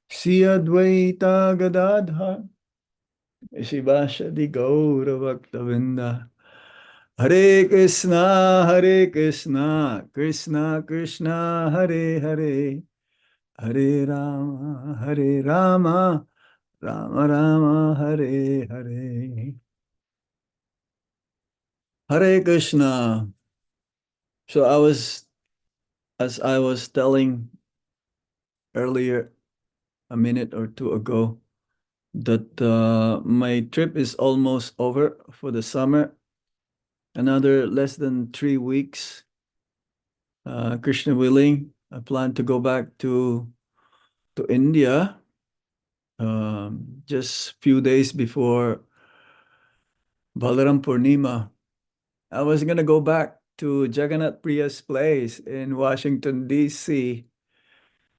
Sri Advaita Gadadhar Shivashadi Gaura Bhaktavinda Hare Krishna, Krishna Krishna, Hare Hare, Hare Rama, Rama Rama, Hare Hare. Hare Krishna. So as I was telling earlier, a minute or two ago, that my trip is almost over for the summer. Another less than 3 weeks. Krishna willing, I plan to go back to India just few days before Balaram Purnima. I was gonna go back to Jagannath Priya's place in Washington, D.C.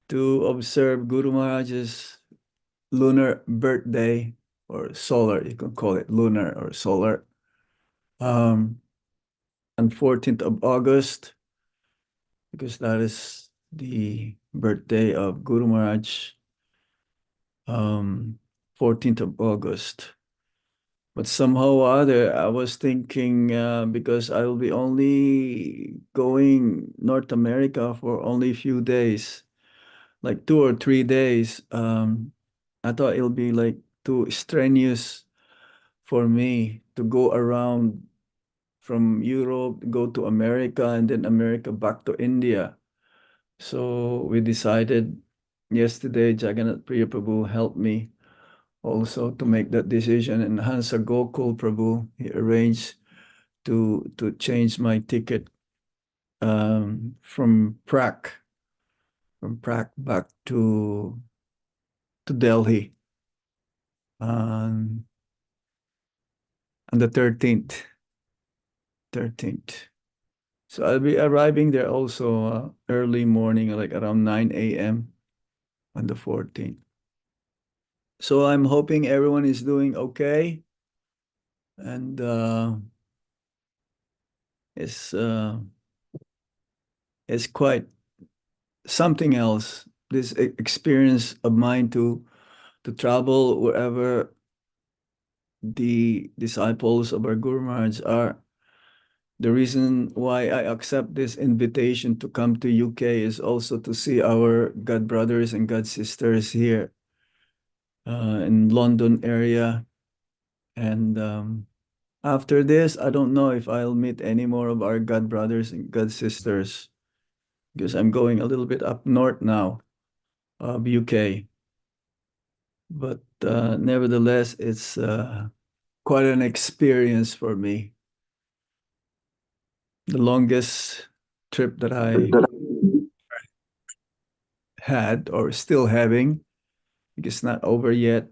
to observe Guru Maharaj's lunar birthday, or solar, you can call it lunar or solar, on 14th of August, because that is the birthday of Guru Maharaj, 14th of August. But somehow or other, I was thinking, because I will be only going North America for only a few days, like 2 or 3 days. I thought it'll be like too strenuous for me to go around from Europe, go to America, and then America back to India. So we decided yesterday, Jagannath Priya Prabhu helped me also to make that decision, and Hansa Gokul Prabhu, he arranged to change my ticket from Prague back to Delhi on the 13th. So I'll be arriving there also early morning, like around 9 a.m. on the 14th. So I'm hoping everyone is doing okay, and it's quite something else, this experience of mine to travel wherever the disciples of our Guru Maharaj are. The reason why I accept this invitation to come to UK is also to see our God brothers and God sisters here in London area. And after this, I don't know if I'll meet any more of our God brothers and God sisters, because I'm going a little bit up north now of UK. But nevertheless, it's quite an experience for me. The longest trip that I had, or still having, because it's not over yet.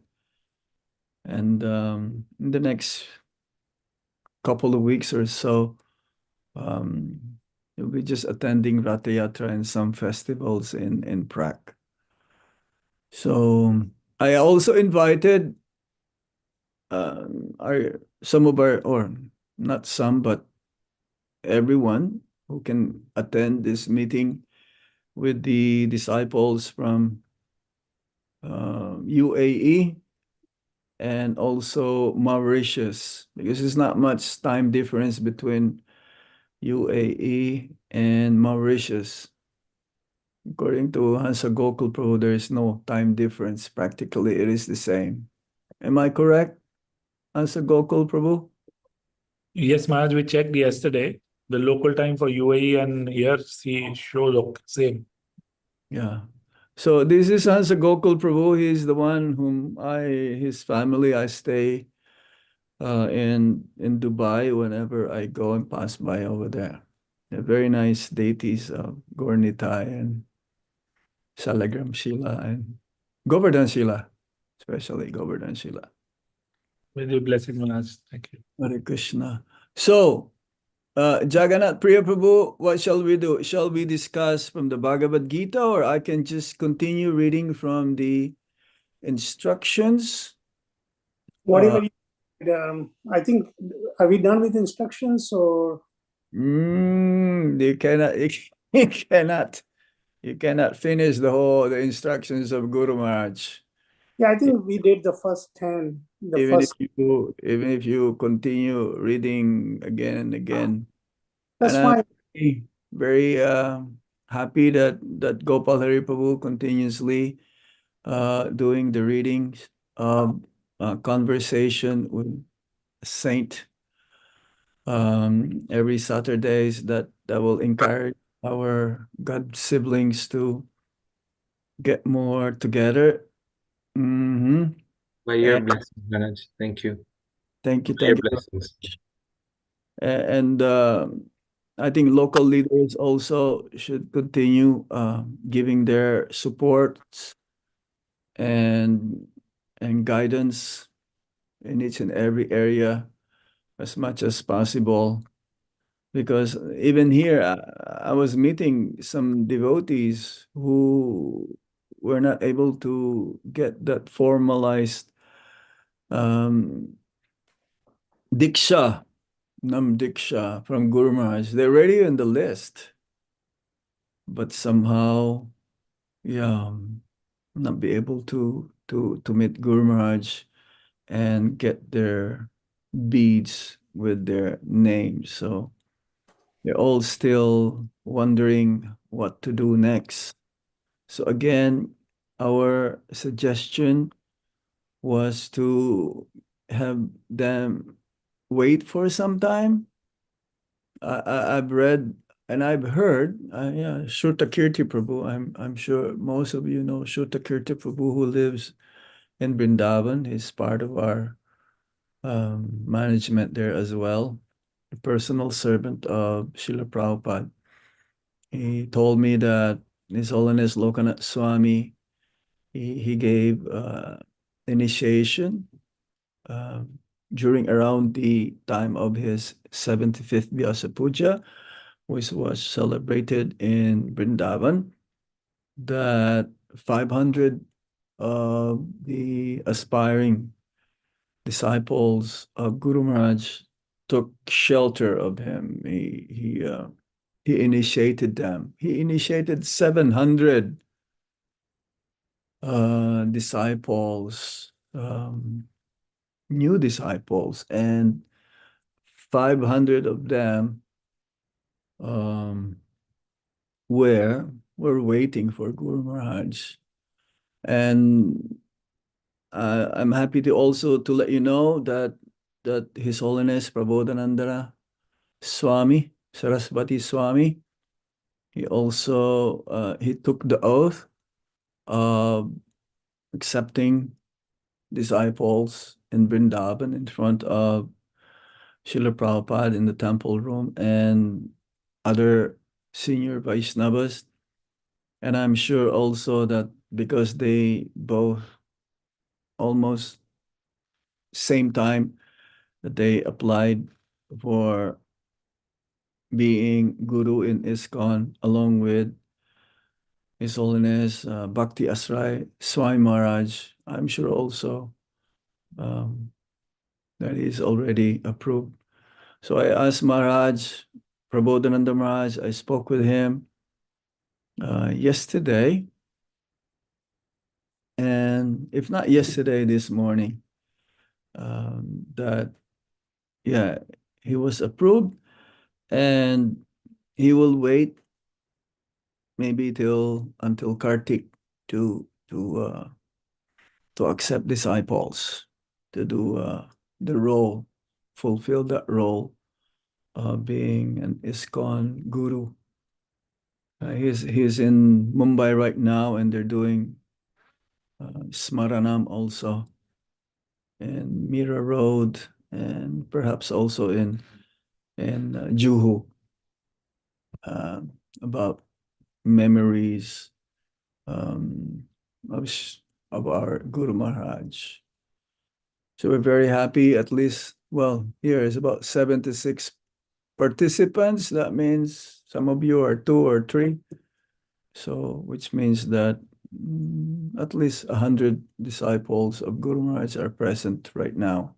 And in the next couple of weeks or so, you'll be just attending Ratha Yatra and some festivals in Prague. So I also invited some of our, or not some, but everyone who can attend this meeting with the disciples from UAE and also Mauritius, because there's not much time difference between UAE and Mauritius. According to Hansa Gokul Prabhu, there is no time difference. Practically, it is the same. Am I correct, Hansa Gokul Prabhu? Yes, Maharaj, we checked yesterday. The local time for UAE and here shows same. Yeah. So this is Hansa Gokul Prabhu. He's the one whom his family, I stay in Dubai whenever I go and pass by over there. They're very nice deities of Gaur-Nitai and Salagram Shila and Govardhan Shila, especially Govardhan Shila. With your blessing, Maharaj. Thank you. Hare Krishna. So, Jagannath Priya Prabhu, what shall we do? Shall we discuss from the Bhagavad Gita, or I can just continue reading from the instructions? Whatever I think, are we done with instructions or? You cannot. You cannot. You cannot finish the instructions of Guru Maharaj. Yeah, I think we did the first 10, the Even first, even if you continue reading again and again. that's And I'm fine. very happy that Gopal Hari Prabhu continuously doing the readings of conversation with saint every Saturdays that will encourage our God siblings to get more together. By your And blessings, Maharaj. Thank you. thank you, By your thank you. blessings. And I think local leaders also should continue giving their support and guidance in each and every area as much as possible. Because even here, I was meeting some devotees who were not able to get that formalized diksha, nam diksha from Guru Maharaj. They're already on the list, but somehow, yeah, not be able to meet Guru Maharaj and get their beads with their names. So they're all still wondering what to do next. So again, our suggestion was to have them wait for some time. I've read and I've heard, yeah, Shrutakirti Prabhu. I'm sure most of you know Shrutakirti Prabhu, who lives in Vrindavan. He's part of our management there as well, a personal servant of Srila Prabhupada. He told me that His Holiness Lokanath Swami, he gave initiation during around the time of his 75th Vyasa Puja, which was celebrated in Vrindavan, that 500 of the aspiring disciples of Guru Maharaj took shelter of him. He initiated them. He initiated 700 disciples, new disciples, and 500 of them were waiting for Guru Maharaj. And I'm happy to also to let you know that His Holiness Prabodhananda Swami, Saraswati Swami, he also he took the oath of accepting disciples in Vrindavan in front of Srila Prabhupada in the temple room and other senior Vaishnavas. And I'm sure also that because they both almost same time that they applied for being guru in ISKCON along with His Holiness Bhakti Asrai Swami Maharaj, I'm sure also that is already approved. So I asked Maharaj, Prabodhananda Maharaj, I spoke with him yesterday, and if not yesterday, this morning, that, yeah, he was approved, and he will wait maybe until Kartik to accept disciples, to do the role, fulfill that role of being an ISKCON guru. He's in Mumbai right now, and they're doing Smaranam also in Mira Road, and perhaps also in Juhu, about memories of our Guru Maharaj. So we're very happy. At least, well, here is about 76 participants. That means some of you are 2 or 3. So, which means that at least 100 disciples of Guru Maharaj are present right now.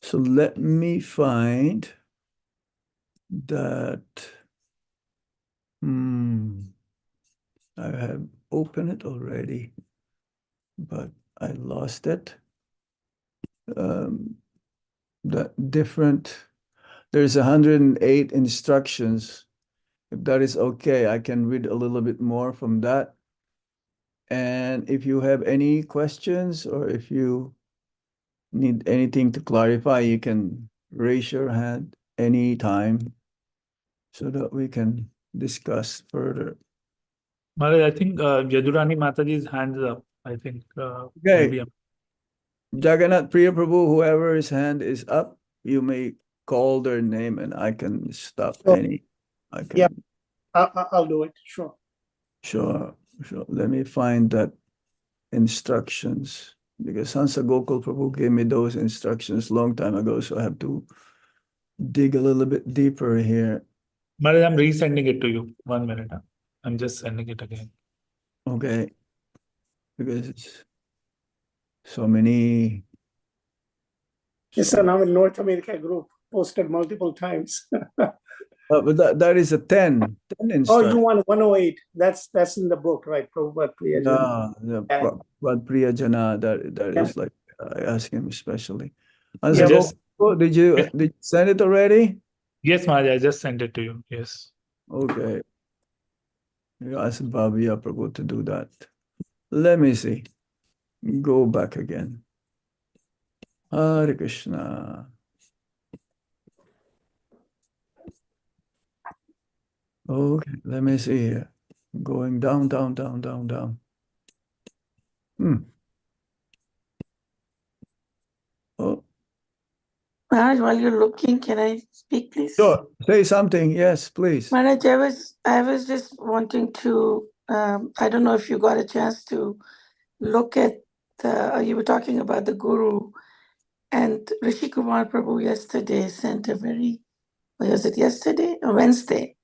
So let me find that. I have opened it already, but I lost it. The different, there's 108 instructions. If that is okay, I can read a little bit more from that. And if you have any questions or if you need anything to clarify, you can raise your hand anytime so that we can discuss further. Maharaj, I think Yadurani Mataji's hands up. I think Okay. maybe Jagannath Priya Prabhu, whoever's hand is up, you may call their name and I can stop Sure. any. I can, Yeah. I'll do it. Sure. sure. Let me find that instructions because Hansa Gokul Prabhu gave me those instructions long time ago, so I have to dig a little bit deeper here. Maharaj, I'm resending it to you. 1 minute. I'm just sending it again. Okay. Because it's so many. Yes, sir. Now in North America group posted multiple times. But that is a 10 Oh, you instruction. want 108. That's in the book, right? Prabhupada Priyajana. Yeah, Yeah. Prabhupada Priyajana, that Yeah. is like, I ask him especially. Yeah. Hansa Just- Gokul, did you send it already? Yes, Maharaj, I just sent it to you. Yes. Okay. You ask Bhavya Prabhu to do that. Let me see. Go back again. Hare Krishna. Okay, let me see here. Going down, down, down, down, down. Oh, Maharaj, while you're looking, can I speak, please? sure. Say something. Yes, please. Maharaj, I was just wanting to, I don't know if you got a chance to look at you were talking about the Guru, and Rishi Kumar Prabhu yesterday sent was it yesterday or Wednesday?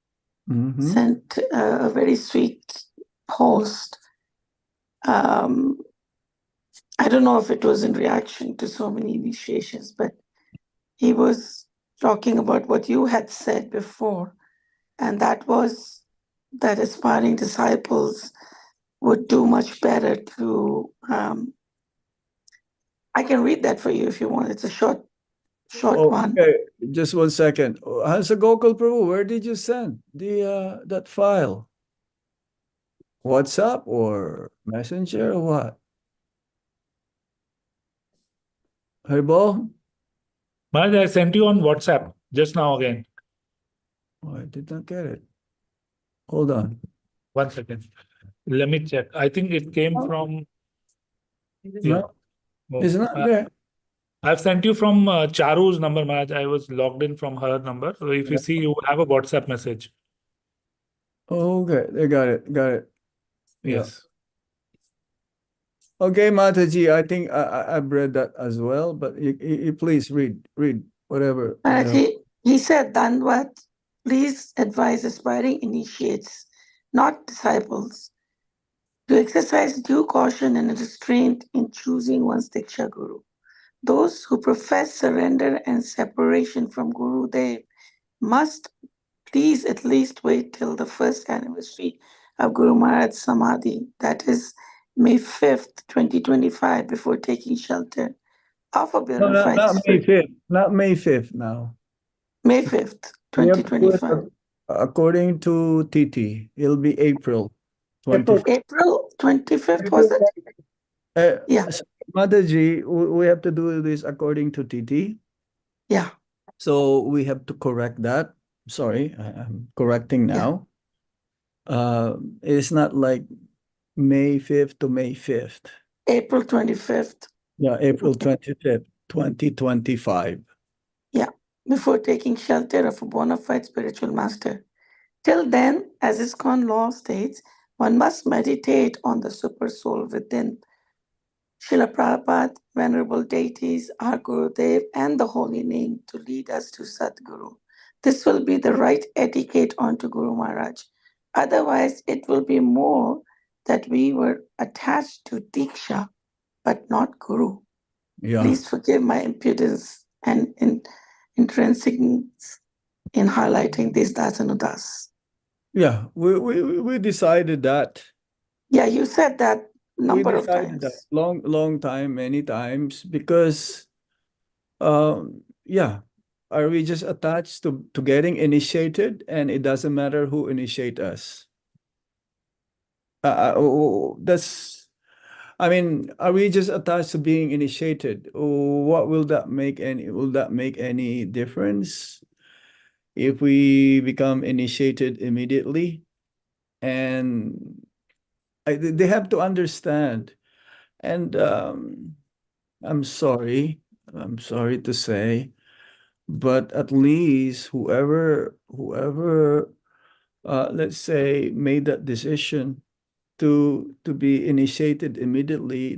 Mhm. Sent a very sweet post. I don't know if it was in reaction to so many initiations, but he was talking about what you had said before, and that was that aspiring disciples would do much better to. I can read that for you if you want. It's a short one. Okay, just 1 second. Hansa Gokul Prabhu, where did you send the that file? WhatsApp or Messenger or what? Haribol? Maharaj, I sent you on WhatsApp just now again. Oh, I did not get it. Hold on. 1 second. Let me check. I think it came from. Yeah. No, Oh, it's not there. I've sent you from Charu's number, Maharaj. I was logged in from her number. So if you see, you have a WhatsApp message. Okay, they got it. Got it. Yeah. Yes. Okay, Mataji, I think I've read that as well, but you please read whatever. Maharaj, he said, Danwat, please advise aspiring initiates, not disciples, to exercise due caution and restraint in choosing one's Diksha Guru. Those who profess surrender and separation from Guru Dev must please at least wait till the first anniversary of Guru Maharaj's Samadhi, that is May 5th, 2025, before taking shelter of a No, bona fide not May 5th. Not May 5th now. May 5th, We have to do it 2025. according to TT, it'll be April 25th. April 25th, was it? Yeah. So, Mataji, we have to do this according to TT. Yeah. So we have to correct that. Sorry, I'm correcting now. It's not like May 5th to May 5th. April 25th. Yeah, April 25th, 2025. Yeah, before taking shelter of a bona fide spiritual master. Till then, as ISKCON law states, one must meditate on the super soul within. Srila Prabhupada, venerable deities, our Gurudev, and the holy name to lead us to Sadguru. This will be the right etiquette onto Guru Maharaj. Otherwise, it will be more that we were attached to Diksha, but not Guru. Yeah. Please forgive my impudence and intrinsics in highlighting these das and udas. Yeah, we decided that Yeah, you said that We number of decided that times. long time, many times, because yeah, are we just attached to getting initiated, and it doesn't matter who initiate us? That's, I mean, are we just attached to being initiated? What will that make any difference if we become initiated immediately? And they have to understand. And I'm sorry to say, but at least whoever let's say made that decision to be initiated immediately,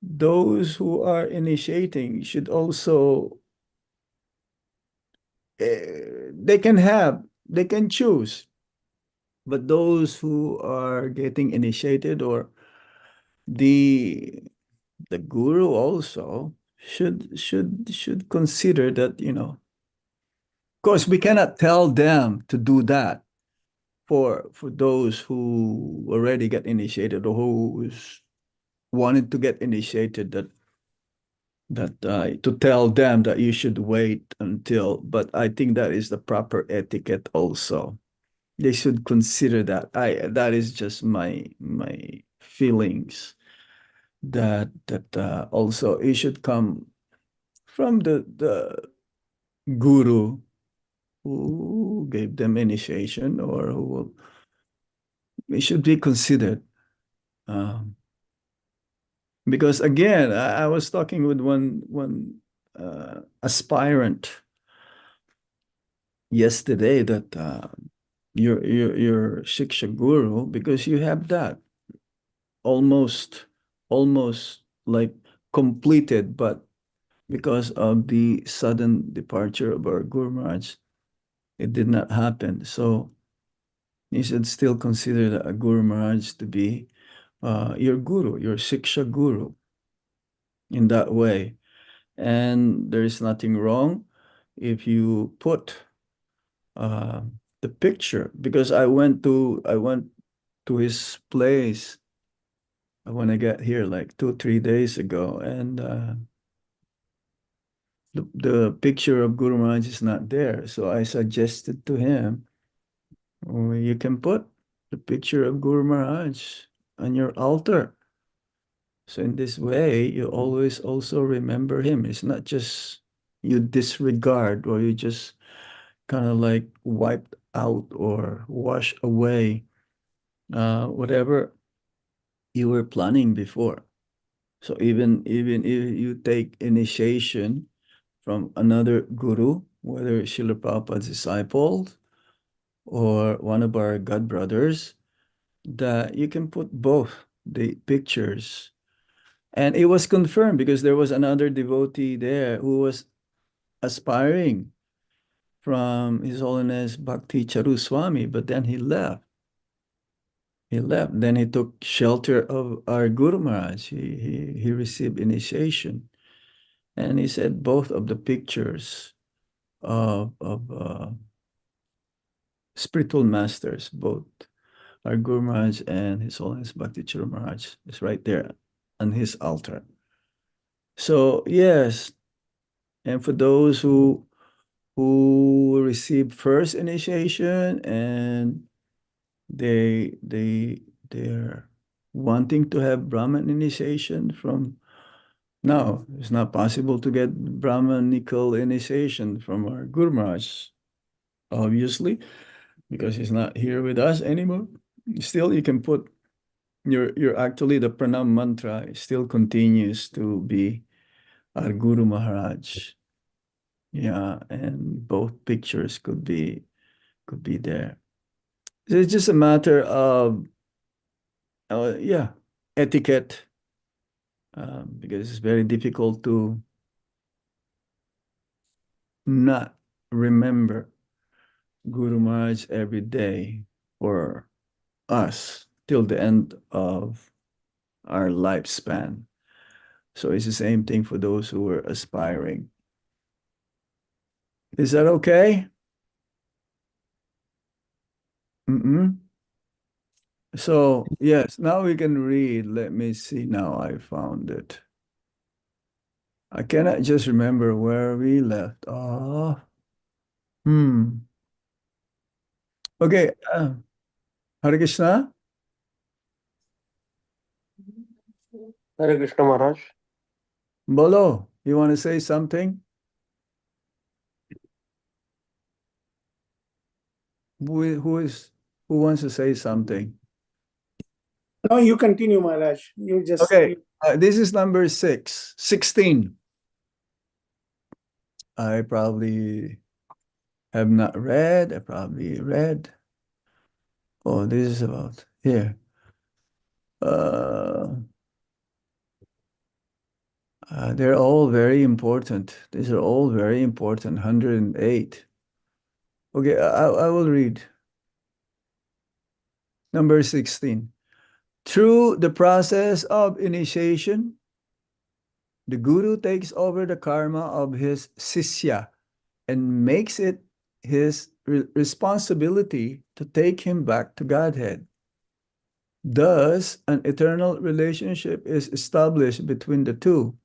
those who are initiating should also they can choose, but those who are getting initiated, or the guru also should consider that, of course we cannot tell them to do that for those who already get initiated, or who's wanted to get initiated, that to tell them that you should wait until. But I think that is the proper etiquette also. They should consider that. That is just my feelings, that also it should come from the guru who gave them initiation, or who will, it should be considered. Because again, I was talking with one aspirant yesterday, that you're Shiksha Guru because you have that almost like completed, but because of the sudden departure of our Guru Maharaj, it did not happen. So you should still consider a Guru Maharaj to be your guru, your Shiksha Guru, in that way. And there's nothing wrong if you put the picture, because I went to his place when I got here like 2-3 days ago, and the picture of Guru Maharaj is not there. So I suggested to him, you can put the picture of Guru Maharaj on your altar. So in this way, you always also remember him. It's not just you disregard, or you just kind of like wiped out or wash away whatever you were planning before. So even if you take initiation from another guru, whether it's Srila Prabhupada's disciple or one of our God brothers, that you can put both the pictures. And it was confirmed because there was another devotee there who was aspiring from His Holiness Bhakti Charu Swami, but then he left. Then he took shelter of our Guru Maharaj. He received initiation. And he said both of the pictures of spiritual masters, both our Guru Maharaj and His Holiness Bhakti Charu Maharaj, is right there on his altar. So yes, and for those who received first initiation, and they're wanting to have Brahman initiation from now. It's not possible to get Brahmanical initiation from our Guru Maharaj, obviously, because he's not here with us anymore. Still, you can put your actually the Pranam mantra still continues to be our Guru Maharaj. Yeah, and both pictures could be there. So it's just a matter of yeah, etiquette, because it's very difficult to not remember Guru Maharaj every day for us till the end of our lifespan. So it's the same thing for those who are aspiring. Is that okay? So, yes, now we can read. Let me see. Now I found it. I cannot just remember where we left off. Okay, Hare Krishna. Hare Krishna Maharaj. Bolo, you want to say something? Who wants to say something? No, you continue, Maharaj. You just. Okay, this is number 16. I probably have not read. I probably read. Oh, this is about here. They're all very important. These are all very important. 108. Okay, I will read. Number 16. Through the process of initiation, the guru takes over the karma of his sisya and makes it his responsibility to take him back to Godhead. Thus, an eternal relationship is established between the two.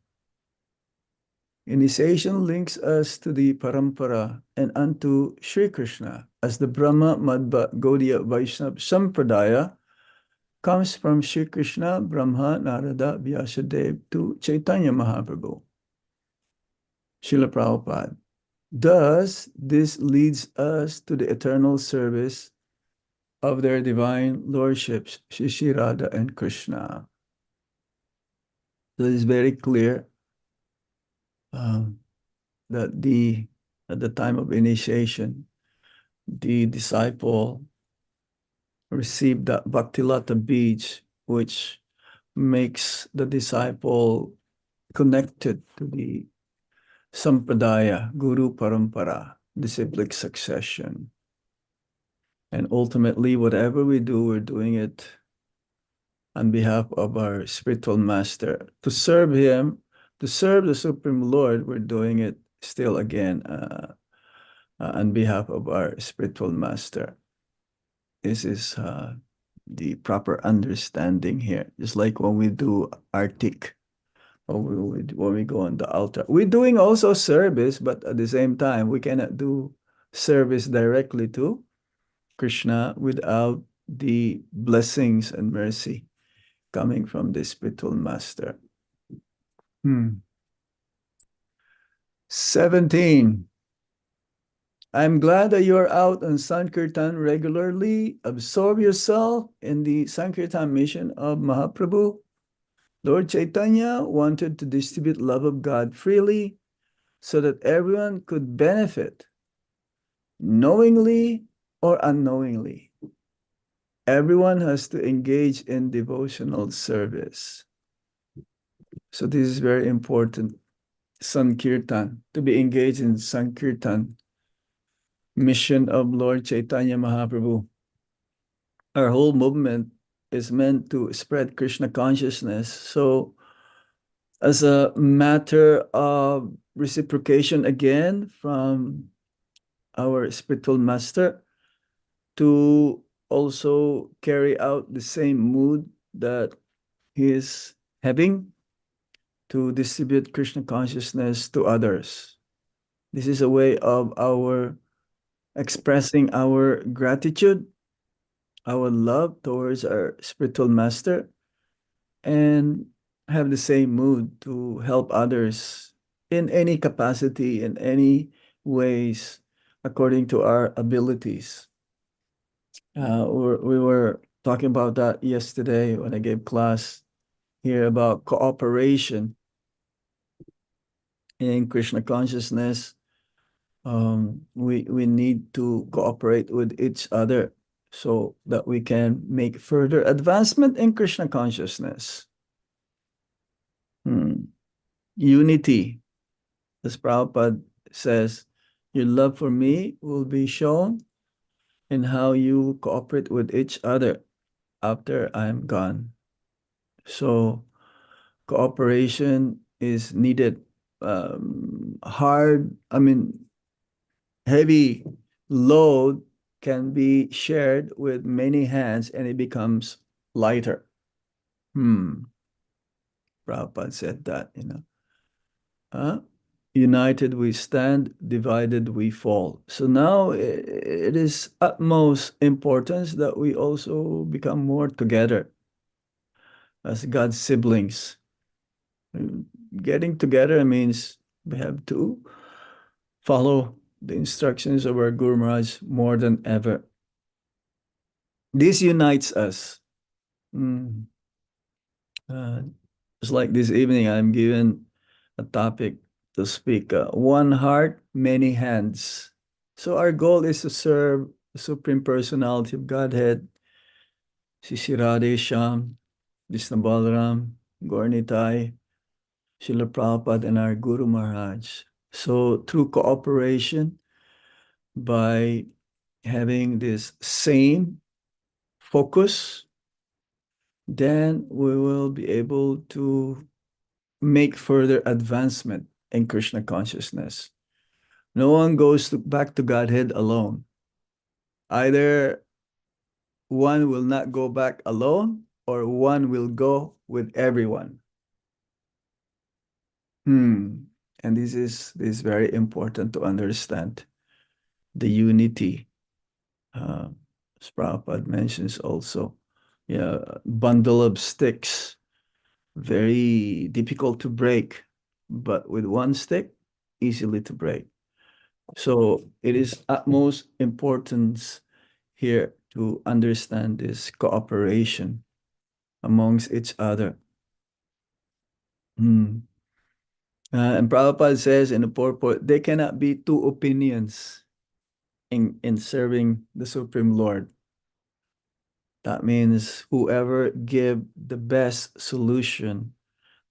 Initiation links us to the Parampara and unto Sri Krishna, as the Brahma Madhva Gaudiya Vaishnava Sampradaya comes from Sri Krishna, Brahma, Narada, Vyasadeva to Chaitanya Mahaprabhu. Srila Prabhupada. Thus, this leads us to the eternal service of their divine lordships, Shri Radha and Krishna. So it is very clear that at the time of initiation, the disciple received that Bhaktilata Bij, which makes the disciple connected to the Sampradaya, Guru Parampara, disciplic succession. And ultimately, whatever we do, we're doing it on behalf of our spiritual master. To serve him, to serve the Supreme Lord, we're doing it still again on behalf of our spiritual master. This is the proper understanding here. Just like when we do artik, or when we go on the altar. We're doing also service, but at the same time, we cannot do service directly to Krishna without the blessings and mercy coming from the spiritual master. 17. I'm glad that you're out on Sankirtan regularly. Absorb yourself in the Sankirtan mission of Mahaprabhu. Lord Chaitanya wanted to distribute love of God freely so that everyone could benefit, knowingly or unknowingly. Everyone has to engage in devotional service. So this is very important. Sankirtan, to be engaged in Sankirtan, mission of Lord Chaitanya Mahaprabhu. Our whole movement is meant to spread Krishna consciousness. So as a matter of reciprocation again from our spiritual master, to also carry out the same mood that he is having, to distribute Krishna consciousness to others. This is a way of our expressing our gratitude, our love towards our spiritual master, and have the same mood to help others in any capacity, in any ways, according to our abilities. We were talking about that yesterday when I gave class here about cooperation in Krishna consciousness. We need to cooperate with each other so that we can make further advancement in Krishna consciousness. Unity, as Prabhupada says, your love for me will be shown in how you cooperate with each other after I'm gone. So cooperation is needed. Heavy load can be shared with many hands and it becomes lighter. Prabhupada said that, united we stand, divided we fall. So now it is utmost importance that we also become more together as God's siblings. Getting together means we have to follow the instructions of our Guru Maharaj more than ever. This unites us. Just like this evening, I'm given a topic to speak. One heart, many hands. So our goal is to serve the Supreme Personality of Godhead, Sri Radhe Shyam, Vishnu Balaram, Gaura Nitai, Srila Prabhupada, and our Guru Maharaj. So through cooperation, by having this same focus, then we will be able to make further advancement in Krishna consciousness. No one goes back to Godhead alone. Either one will not go back alone or one will go with everyone. And this is very important to understand the unity. As Prabhupada mentions also, bundle of sticks, very difficult to break, but with one stick, easily to break. So it is utmost importance here to understand this cooperation amongst each other. And Prabhupada says in the purport, there cannot be two opinions in serving the Supreme Lord. That means whoever give the best solution,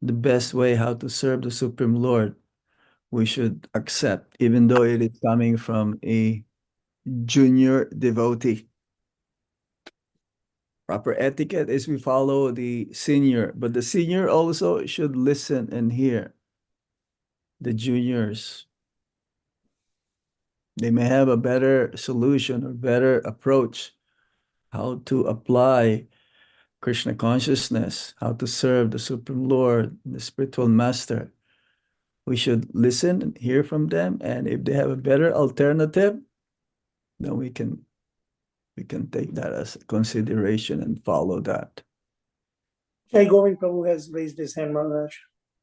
the best way how to serve the Supreme Lord, we should accept, even though it is coming from a junior devotee. Proper etiquette is we follow the senior, but the senior also should listen and hear the juniors. They may have a better solution or better approach how to apply Krishna consciousness, how to serve the Supreme Lord, the spiritual master. We should listen and hear from them, and if they have a better alternative, then we can take that as a consideration and follow that. Jai Govind Prabhu has raised his hand, Maharaj.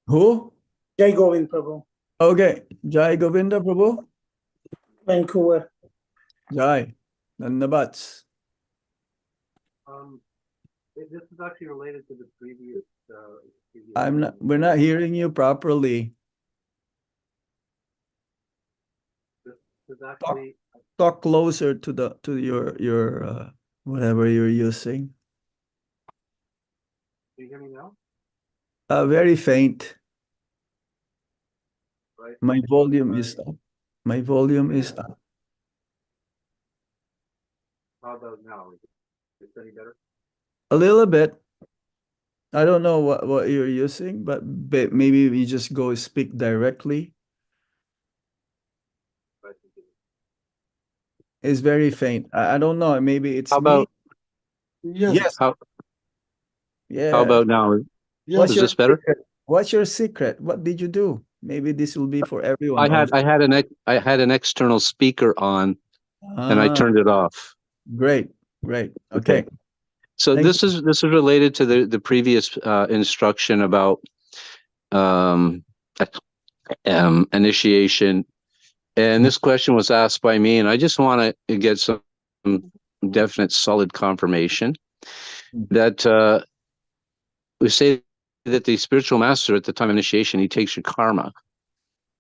Who? Jai Govind Prabhu, Okay. Jai Govinda Prabhu. Vancouver. Jai. Nandabats. This is actually related to the previous. We're not hearing you properly. This is actually. Talk closer to your whatever you're using. Can you hear me now? Very faint. Right. My volume is up. My volume is up. How about now? Is it any better? A little bit. I don't know what you're using, but maybe we just go speak directly. It's very faint. I don't know. Maybe it's How about? me. Yes. Yeah. How about now? What's Is your this better? secret? What's your secret? What did you do? Maybe this will be for everyone. I had an external speaker on, and I Ah, turned it off. great. Okay. So Thank this is related to the previous instruction about initiation, and this question was asked by me, and I just want to get some definite, solid confirmation that we say that the spiritual master at the time of initiation, he takes your karma.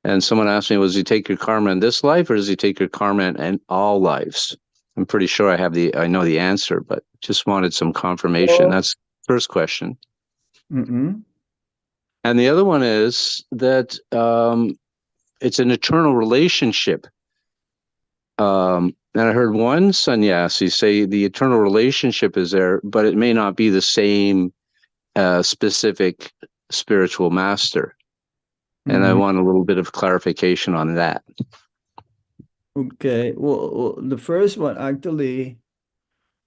And someone asked me, was he take your karma in this life, or does he take your karma in all lives? I'm pretty sure I know the answer, but just wanted some confirmation. That's the first question. Mm-mm. And the other one is that it's an eternal relationship. And I heard one sannyasi say the eternal relationship is there, but it may not be the same specific spiritual master. And I want a little bit of clarification on that. Okay, well, the first one actually,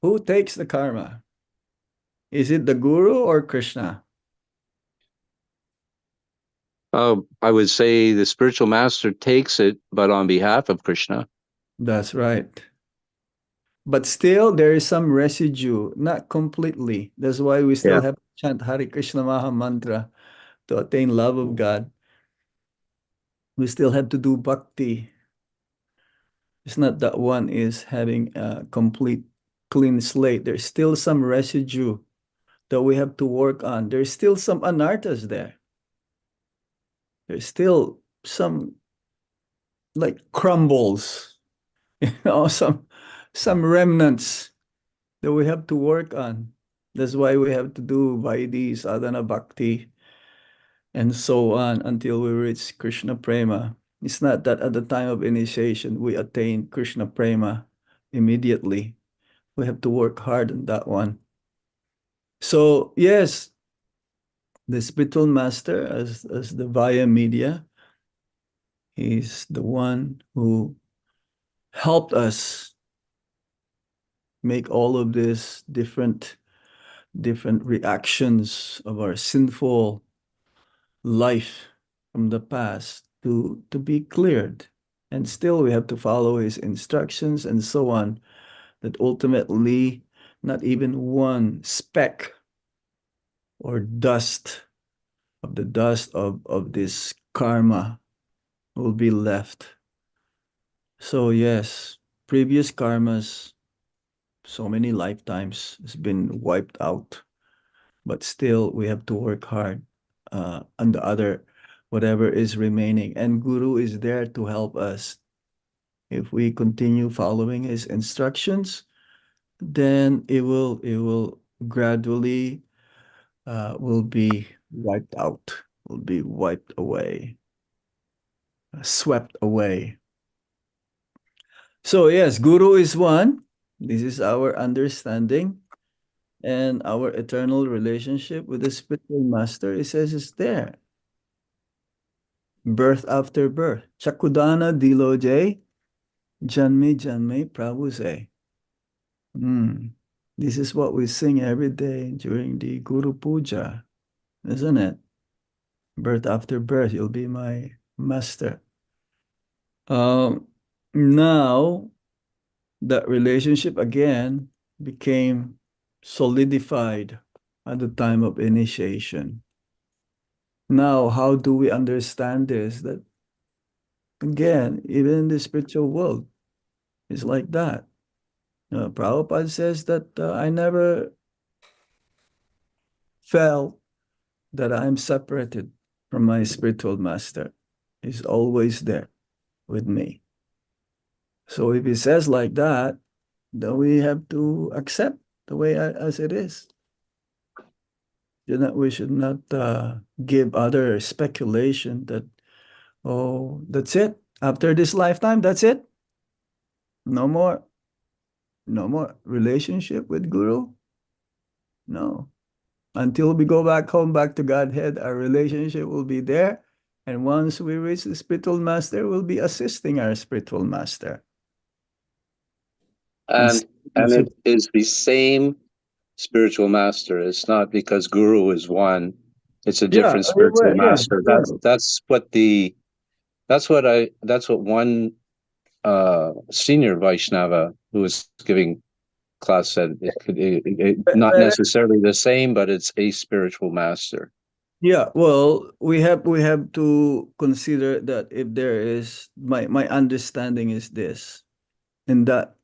who takes the karma? Is it the guru or Krishna? I would say the spiritual master takes it, but on behalf of Krishna. That's right. But still, there is some residue, not completely. That's why we still Yeah. have to chant Hare Krishna Maha Mantra to attain love of God. We still have to do bhakti. It's not that one is having a complete clean slate. There's still some residue that we have to work on. There's still some anarthas there. There's still some like crumbles, some remnants that we have to work on. That's why we have to do Vaidhi, Sadhana Bhakti, and so on until we reach Krishna Prema. It's not that at the time of initiation we attain Krishna Prema immediately. We have to work hard on that one. So yes, the spiritual master as the Vaya media, he's the one who helped us make all of this different reactions of our sinful life from the past to be cleared. And still we have to follow his instructions and so on, that ultimately not even one speck or dust of the dust of this karma will be left. So yes, previous karmas, so many lifetimes, has been wiped out, but still we have to work hard on the other, whatever is remaining, and Guru is there to help us. If we continue following his instructions, then it will gradually will be wiped out, will be wiped away, swept away. So yes, Guru is one. This is our understanding. And our eternal relationship with the spiritual master, it says, is there. Birth after birth. Chakudana Diloje, Janme Janme Prabhu say. This is what we sing every day during the Guru Puja, isn't it? Birth after birth, you'll be my master. Now, that relationship again became solidified at the time of initiation. Now, how do we understand this? That again, even in the spiritual world, it's like that. Prabhupada says that I never felt that I'm separated from my spiritual master. He's always there with me. So if he says like that, then we have to accept the way as it is. We should not give other speculation that, oh, that's it. After this lifetime, that's it. No more relationship with Guru. No. Until we go back home, back to Godhead, our relationship will be there. And once we reach the spiritual master, we'll be assisting our spiritual master. And it is the same spiritual master. It's not because Guru is one. It's a different spiritual master. That's what one senior Vaishnava who was giving class said. Not necessarily the same, but it's a spiritual master. Yeah, well, we have to consider that if there is my understanding is this, in that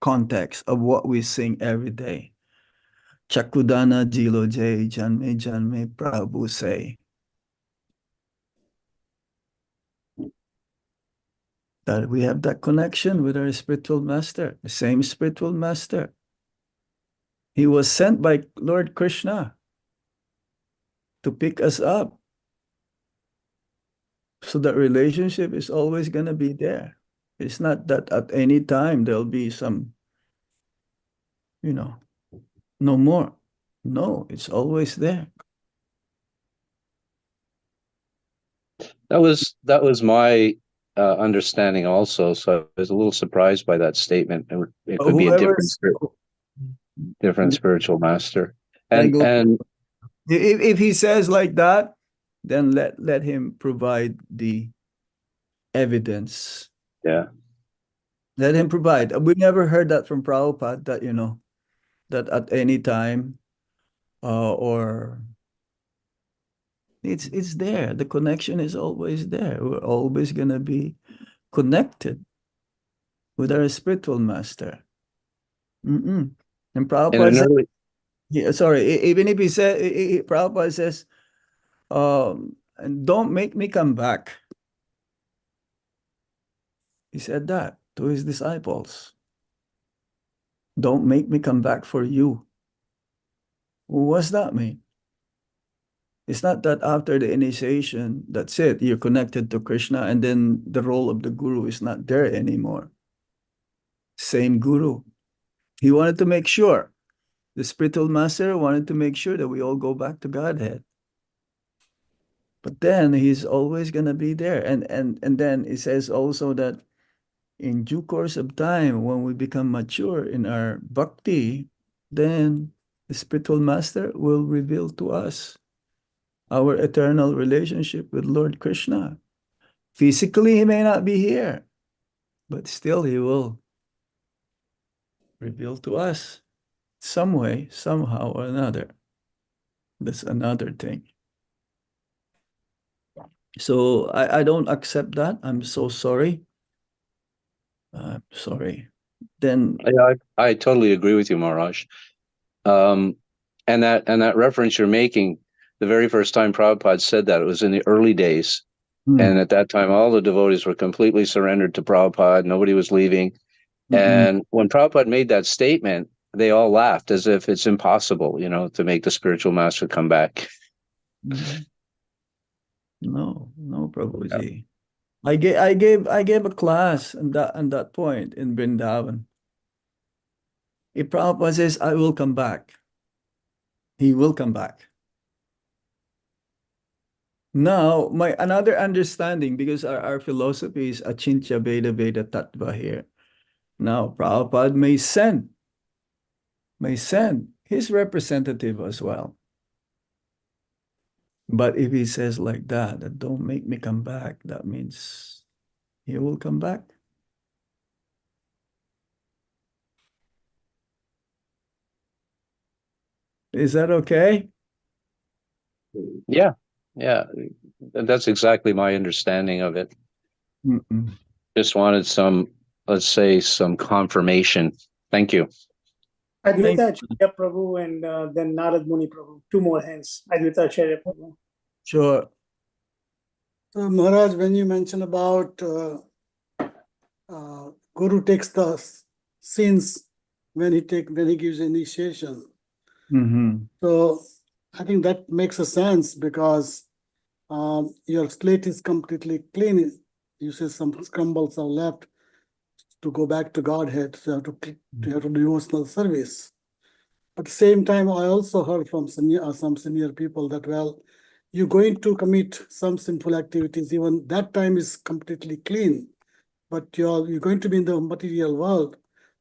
context of what we sing every day. Chakudana Jilo Jai Janme Janme Prabhu say. That we have that connection with our spiritual master, the same spiritual master. He was sent by Lord Krishna to pick us up. So that relationship is always going to be there. It's not that at any time there'll be some, no more. No, it's always there. That was my understanding also. So I was a little surprised by that statement. It could be a different spiritual master. Then go- And if he says like that, then let him provide the evidence. yeah, Let him provide. We never heard that from Prabhupada that, you know, that at any time or it's there. The connection is always there. We're always gonna be connected with our spiritual master. And and Prabhupada said, another, even if he said, Prabhupada says, and don't make me come back. He said that to his disciples. Don't make me come back for you. What's that mean? It's not that after the initiation, that's it, you're connected to Krishna, and then the role of the guru is not there anymore. Same guru. He wanted to make sure, the spiritual master wanted to make sure that we all go back to Godhead. But then he's always gonna be there. And then it says also that in due course of time, when we become mature in our bhakti, then the spiritual master will reveal to us our eternal relationship with Lord Krishna. Physically, he may not be here, but still he will reveal to us some way, somehow or another. That's another thing. So I don't accept that. I'm so sorry. I'm sorry. Then I totally agree with you, Maharaj. And that reference you're making, the very first time Prabhupada said that, it was in the early days. And at that time, all the devotees were completely surrendered to Prabhupada. Nobody was leaving. And when Prabhupada made that statement, they all laughed as if it's impossible, you know, to make the spiritual master come back. No, Prabhuji. I gave a class on that point in Vrindavan. If Prabhupada says, I will come back, he will come back. Now, my another understanding, because our philosophy is Achintya Veda Veda Tattva here. Now, Prabhupada may send his representative as well. But if he says like that don't make me come back, that means he will come back. Is that okay? Yeah. That's exactly my understanding of it. Just wanted some, let's say, some confirmation. Thank you. Advaita Acharya Prabhu and then Narad Muni Prabhu. Two more hands. Advaita Acharya Prabhu. Sure. So Maharaj, when you mention about Guru takes the sins when he gives initiation. So I think that makes a sense because your slate is completely clean. You say some scrambles are left to go back to Godhead, so you have to do devotional service. At the same time, I also heard from some senior people that, well, you're going to commit some sinful activities, even that time is completely clean, but you're going to be in the material world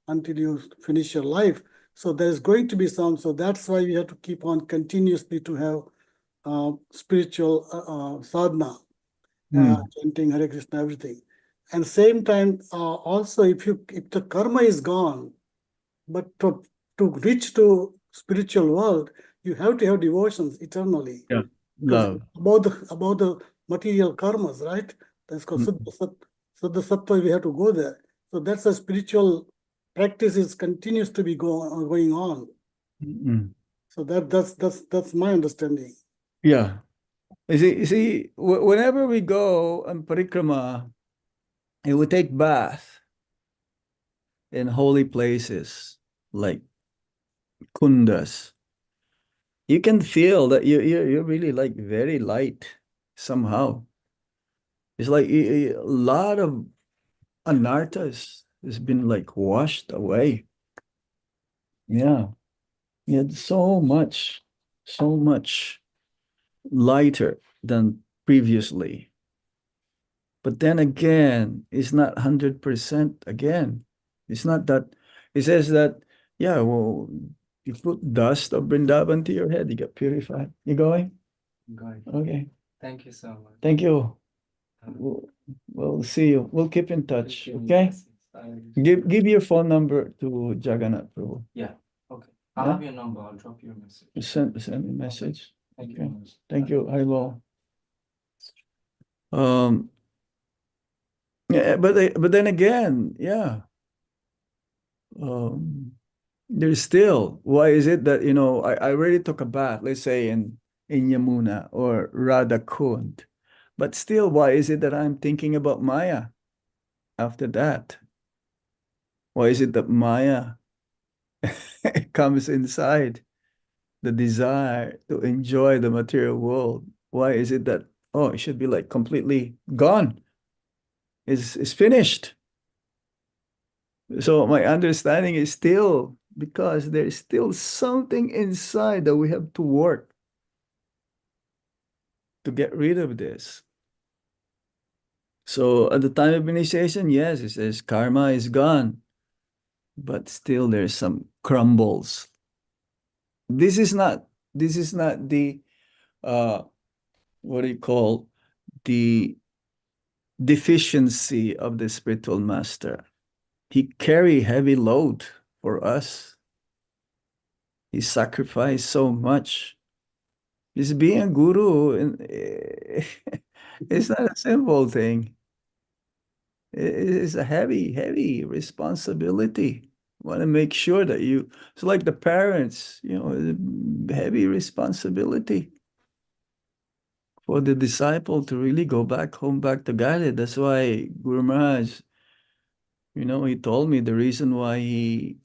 until you finish your life. So there's going to be some, so that's why we have to keep on continuously to have spiritual sadhana, chanting Hare Krishna, everything. And same time, also if the karma is gone, but to reach to spiritual world, you have to have devotions eternally. Yeah, love. About the material karmas, right? That's called Siddha Sattva, we have to go there. So that's a spiritual practice continues to be going on. So that's my understanding. Yeah. You see, whenever we go on parikrama and we take bath in holy places like kundas, you can feel that you're really like very light somehow. It's like a lot of anarthas has been like washed away. Yeah. So much lighter than previously. But then again, it's not 100% again. It's not that, it says that, yeah, well, you put dust of Vrindavan to your head, you get purified. You going? Going. Okay. Thank you so much. Thank you. Um, We'll see you. We'll keep in touch. give me Okay. message. Give your phone number to Jagannath Prabhu. Yeah. Okay. I'll Yeah? have your number. I'll drop you a message. Send me a message. Thank you Okay. very much. Thank you. I will. Yeah, but then again, yeah. There's still, why is it that, I already took a bath, let's say in Yamuna or Radha Kund, but still, why is it that I'm thinking about Maya after that? Why is it that Maya comes inside the desire to enjoy the material world? Why is it that, oh, it should be like completely gone? It's finished. So my understanding is still because there's still something inside that we have to work to get rid of this. So at the time of initiation, yes, it says karma is gone, but still there's some crumbles. This is not the what do you call the deficiency of the spiritual master. He carry heavy load for us. He sacrificed so much. Just being a guru, it's not a simple thing. It's a heavy responsibility. Want to make sure that it's like the parents, heavy responsibility for the disciple to really go back home, back to Godhead. That's why Guru Maharaj, he told me the reason why he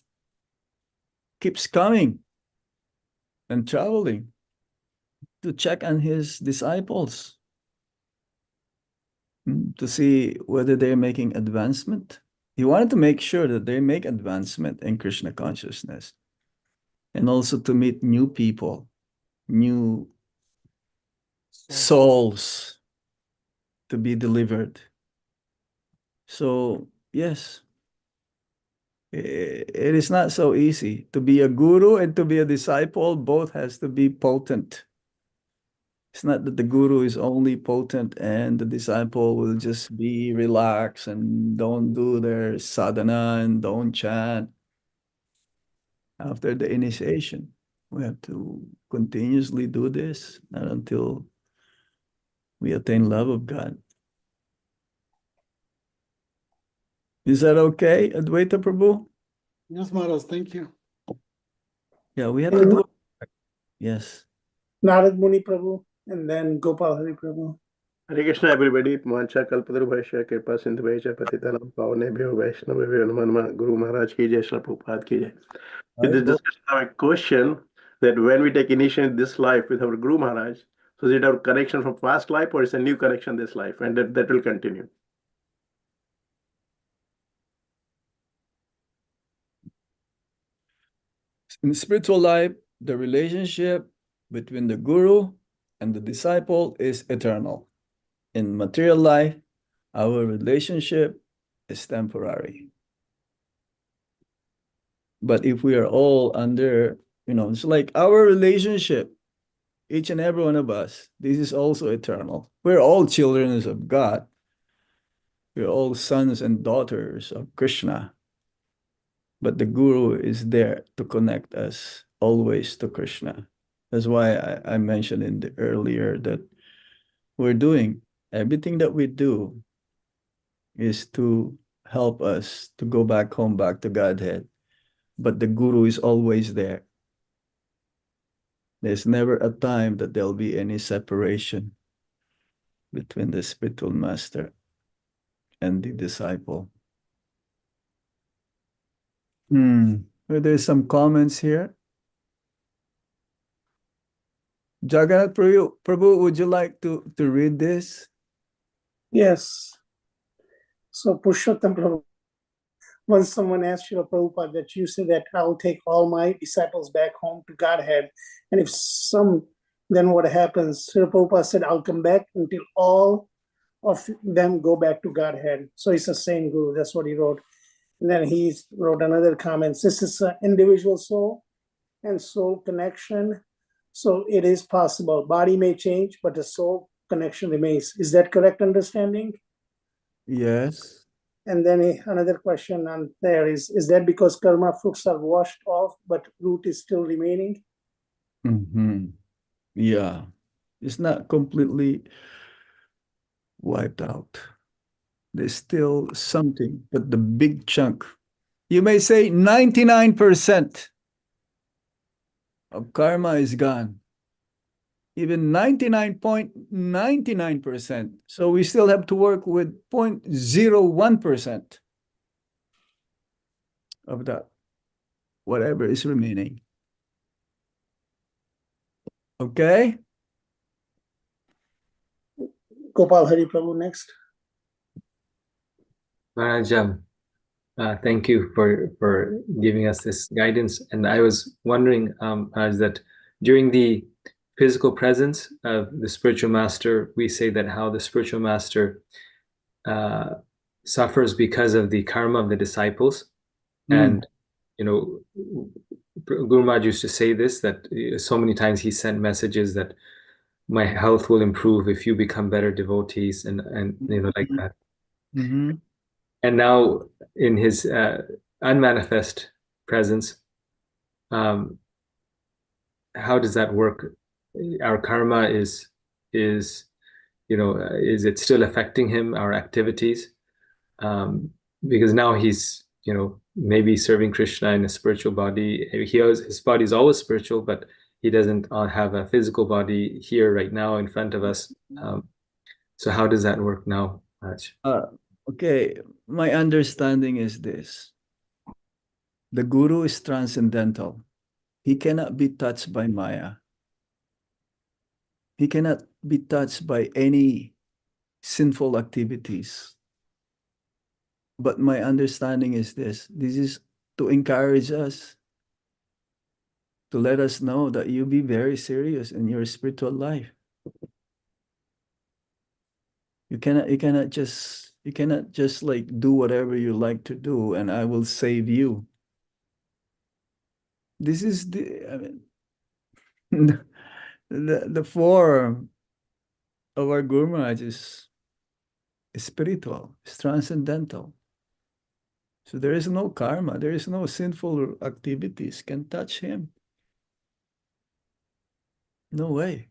keeps coming and traveling to check on his disciples, to see whether they're making advancement. He wanted to make sure that they make advancement in Krishna consciousness, and also to meet new people, new souls to be delivered. So, yes, it is not so easy. To be a guru and to be a disciple, both has to be potent. It's not that the guru is only potent and the disciple will just be relaxed and don't do their sadhana and don't chant. After the initiation, we have to continuously do this, not until we attain love of God. Is that okay, Advaita Prabhu? Yes, Maharaj, thank you. Yeah, we have to do it. Yes. Narad Muni Prabhu, and then Gopal Hari Prabhu. Hare Krishna, everybody. Mancha kalpadrubhasya kripa sindhubhasya patitanam pavnebhyo vaishnavebhyo namo namah. Guru Maharaj ki jai, Srila Prabhupada ki jai. With this discussion, I have a question that when we take initiation in this life with our Guru Maharaj, so is it our connection from past life or is it a new connection this life, and that will continue? In spiritual life, the relationship between the guru and the disciple is eternal. In material life, our relationship is temporary. But if we are all under, it's like our relationship, each and every one of us, this is also eternal. We're all children of God. We're all sons and daughters of Krishna. But the guru is there to connect us always to Krishna. That's why I mentioned in the earlier that we're doing everything that we do is to help us to go back home, back to Godhead. But the guru is always there. There's never a time that there'll be any separation between the spiritual master and the disciple. There's some comments here. Jagannath Prabhu, would you like to read this? Yes. So Purushottam Prabhu, once someone asked Srila Prabhupada that you said that I'll take all my disciples back home to Godhead, and if some, then what happens? Srila Prabhupada said, I'll come back until all of them go back to Godhead. So it's the same guru. That's what he wrote. And then he wrote another comment. This is an individual soul and soul connection. So it is possible. Body may change, but the soul connection remains. Is that correct understanding? Yes. And then another question on there is that because karma fruits are washed off, but root is still remaining? Mm-hmm. Yeah. It's not completely wiped out. There's still something, but the big chunk, you may say 99% of karma is gone. Even 99.99%. So we still have to work with 0.01% of that, whatever is remaining. Okay? Gopal Hari Prabhu next. Maharaj, thank you for giving us this guidance. And I was wondering, Maharaj, that during the physical presence of the spiritual master, we say that how the spiritual master suffers because of the karma of the disciples. And, you know, Guru Maharaj used to say this, that so many times he sent messages that my health will improve if you become better devotees, and you know, like that. Mm-hmm. And now in his unmanifest presence, how does that work? Our karma is you know, is it still affecting him, our activities? Because now he's, you know, maybe serving Krishna in a spiritual body. His body is always spiritual, but he doesn't have a physical body here right now in front of us. So how does that work now, Raj? Okay, my understanding is this. The guru is transcendental. He cannot be touched by Maya. He cannot be touched by any sinful activities. But my understanding is this. This is to encourage us, to let us know that you be very serious in your spiritual life. You cannot just like do whatever you like to do and I will save you. This is the form of our Guru Maharaj is spiritual, it's transcendental. So there is no karma, there is no sinful activities can touch him. No way.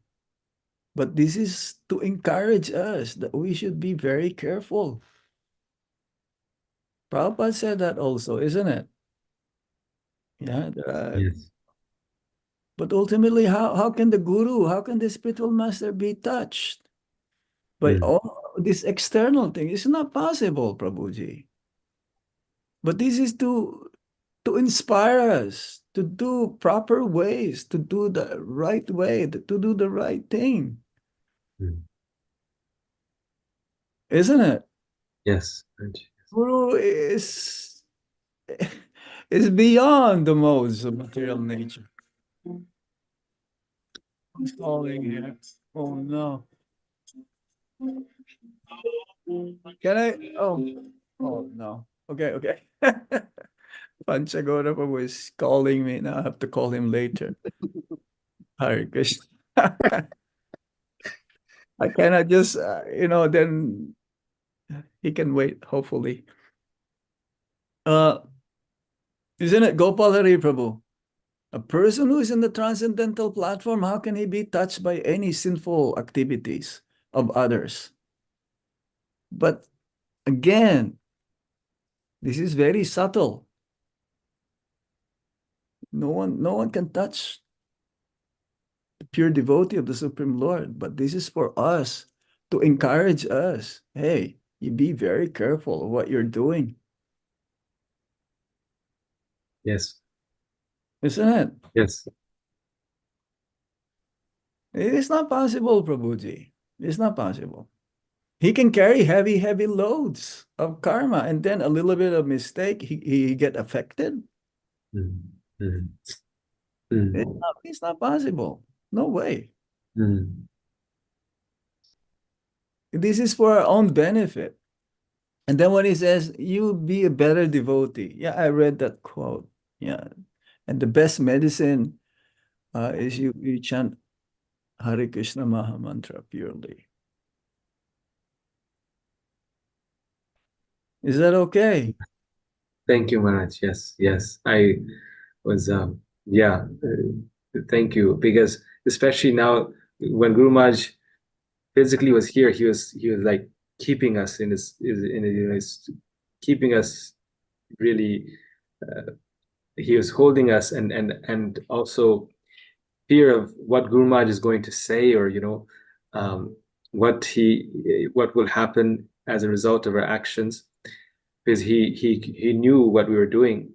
But this is to encourage us that we should be very careful. Prabhupada said that also, isn't it? Yeah. Yes. But ultimately, how can the guru, how can the spiritual master be touched by all this external thing? It's not possible, Prabhuji. But this is to inspire us to do proper ways, to do the right way, to do the right thing. Isn't it? Yes. Guru is beyond the modes of material nature. Who's calling here? Oh no. Can I? Oh no. Okay. Panchagora was calling me. Now I have to call him later. Hare Krishna. I cannot just, then he can wait, hopefully. Isn't it Gopal Hari Prabhu? A person who is in the transcendental platform, how can he be touched by any sinful activities of others? But again, this is very subtle. No one can touch the pure devotee of the Supreme Lord, but this is for us to encourage us. Hey, you be very careful of what you're doing. Yes. Isn't it? Yes. It is not possible, Prabhuji. It's not possible. He can carry heavy loads of karma, and then a little bit of mistake, he get affected. It's not possible. No way. This is for our own benefit. And then when he says, you be a better devotee. Yeah, I read that quote. Yeah. And the best medicine is you chant Hare Krishna Maha Mantra purely. Is that okay? Thank you, Maharaj. Yes, yes. I was, thank you. Because especially now, when Guru Maharaj physically was here, he was like keeping us in his keeping us really. He was holding us, and also fear of what Guru Maharaj is going to say, or what will happen as a result of our actions, because he knew what we were doing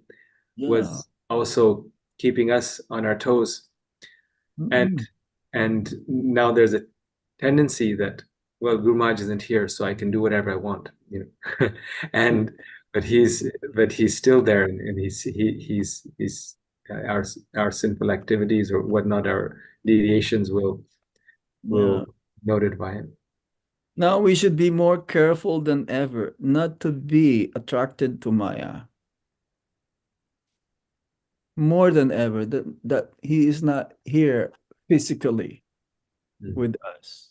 was also keeping us on our toes. And now there's a tendency that, well, Guru Maharaj isn't here, so I can do whatever I want, but he's still there, and he's our sinful activities or whatnot, our deviations will noted by him. Now we should be more careful than ever not to be attracted to Maya. More than ever, that he is not here physically with us.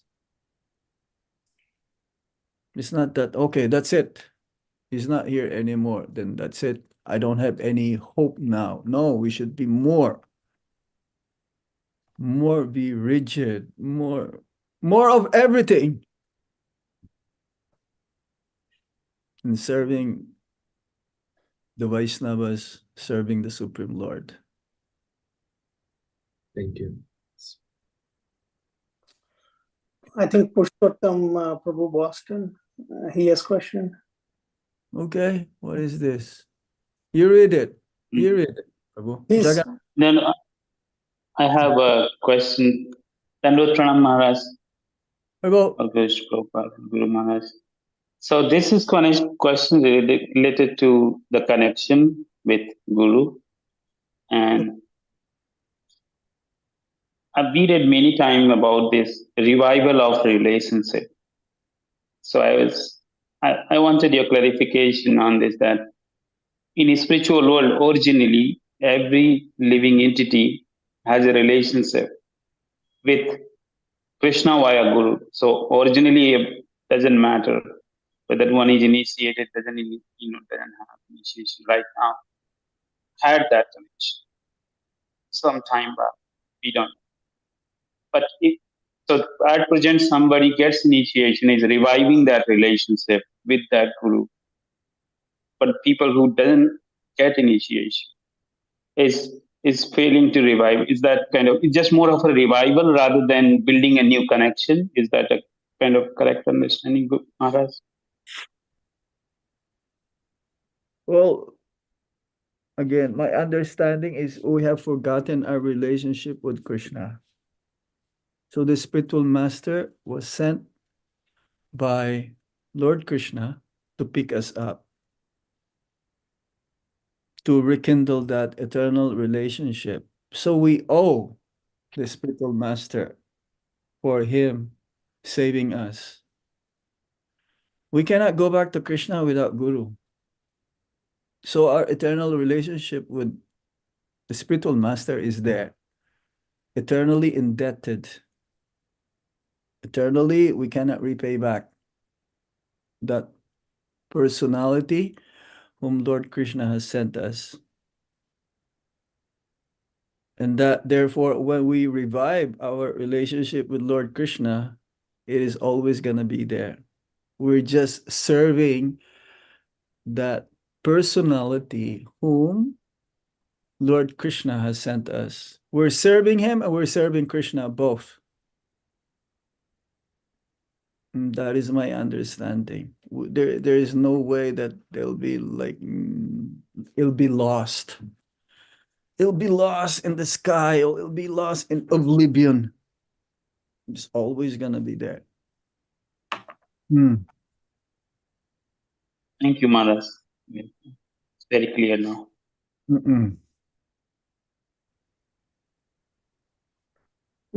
It's not that, okay, that's it. He's not here anymore. Then that's it. I don't have any hope now. No, we should be more be rigid, more of everything. In serving the Vaishnavas, serving the Supreme Lord. Thank you. I think Purushottam Prabhu Boston, he has question. Okay, what is this? You read it. You read it, Prabhu. Please. Jagan. No, I have a question. Dandot Pranam Maharaj. Prabhu. Guru Maharaj. So this is question related to the connection with Guru. And I've read many times about this revival of relationship. So I wanted your clarification on this, that in a spiritual world, originally, every living entity has a relationship with Krishna via Guru. So originally, it doesn't matter whether one is initiated, doesn't have initiation right now. Had that connection some time back, we don't. But at present, somebody gets initiation, is reviving that relationship with that Guru. But people who doesn't get initiation is failing to revive. Is that it's just more of a revival rather than building a new connection? Is that a kind of correct understanding, Maharaj? Well, again, my understanding is we have forgotten our relationship with Krishna. So the spiritual master was sent by Lord Krishna to pick us up, to rekindle that eternal relationship. So we owe the spiritual master for him saving us. We cannot go back to Krishna without Guru. So our eternal relationship with the spiritual master is there, eternally indebted. Eternally, we cannot repay back that personality whom Lord Krishna has sent us. And that therefore, when we revive our relationship with Lord Krishna, it is always going to be there. We're just serving that personality whom Lord Krishna has sent us. We're serving him and we're serving Krishna both. And that is my understanding. There is no way that they'll be like, it'll be lost. It'll be lost in the sky, or it'll be lost in oblivion. It's always gonna be there. Thank you, Maharaj. It's very clear now.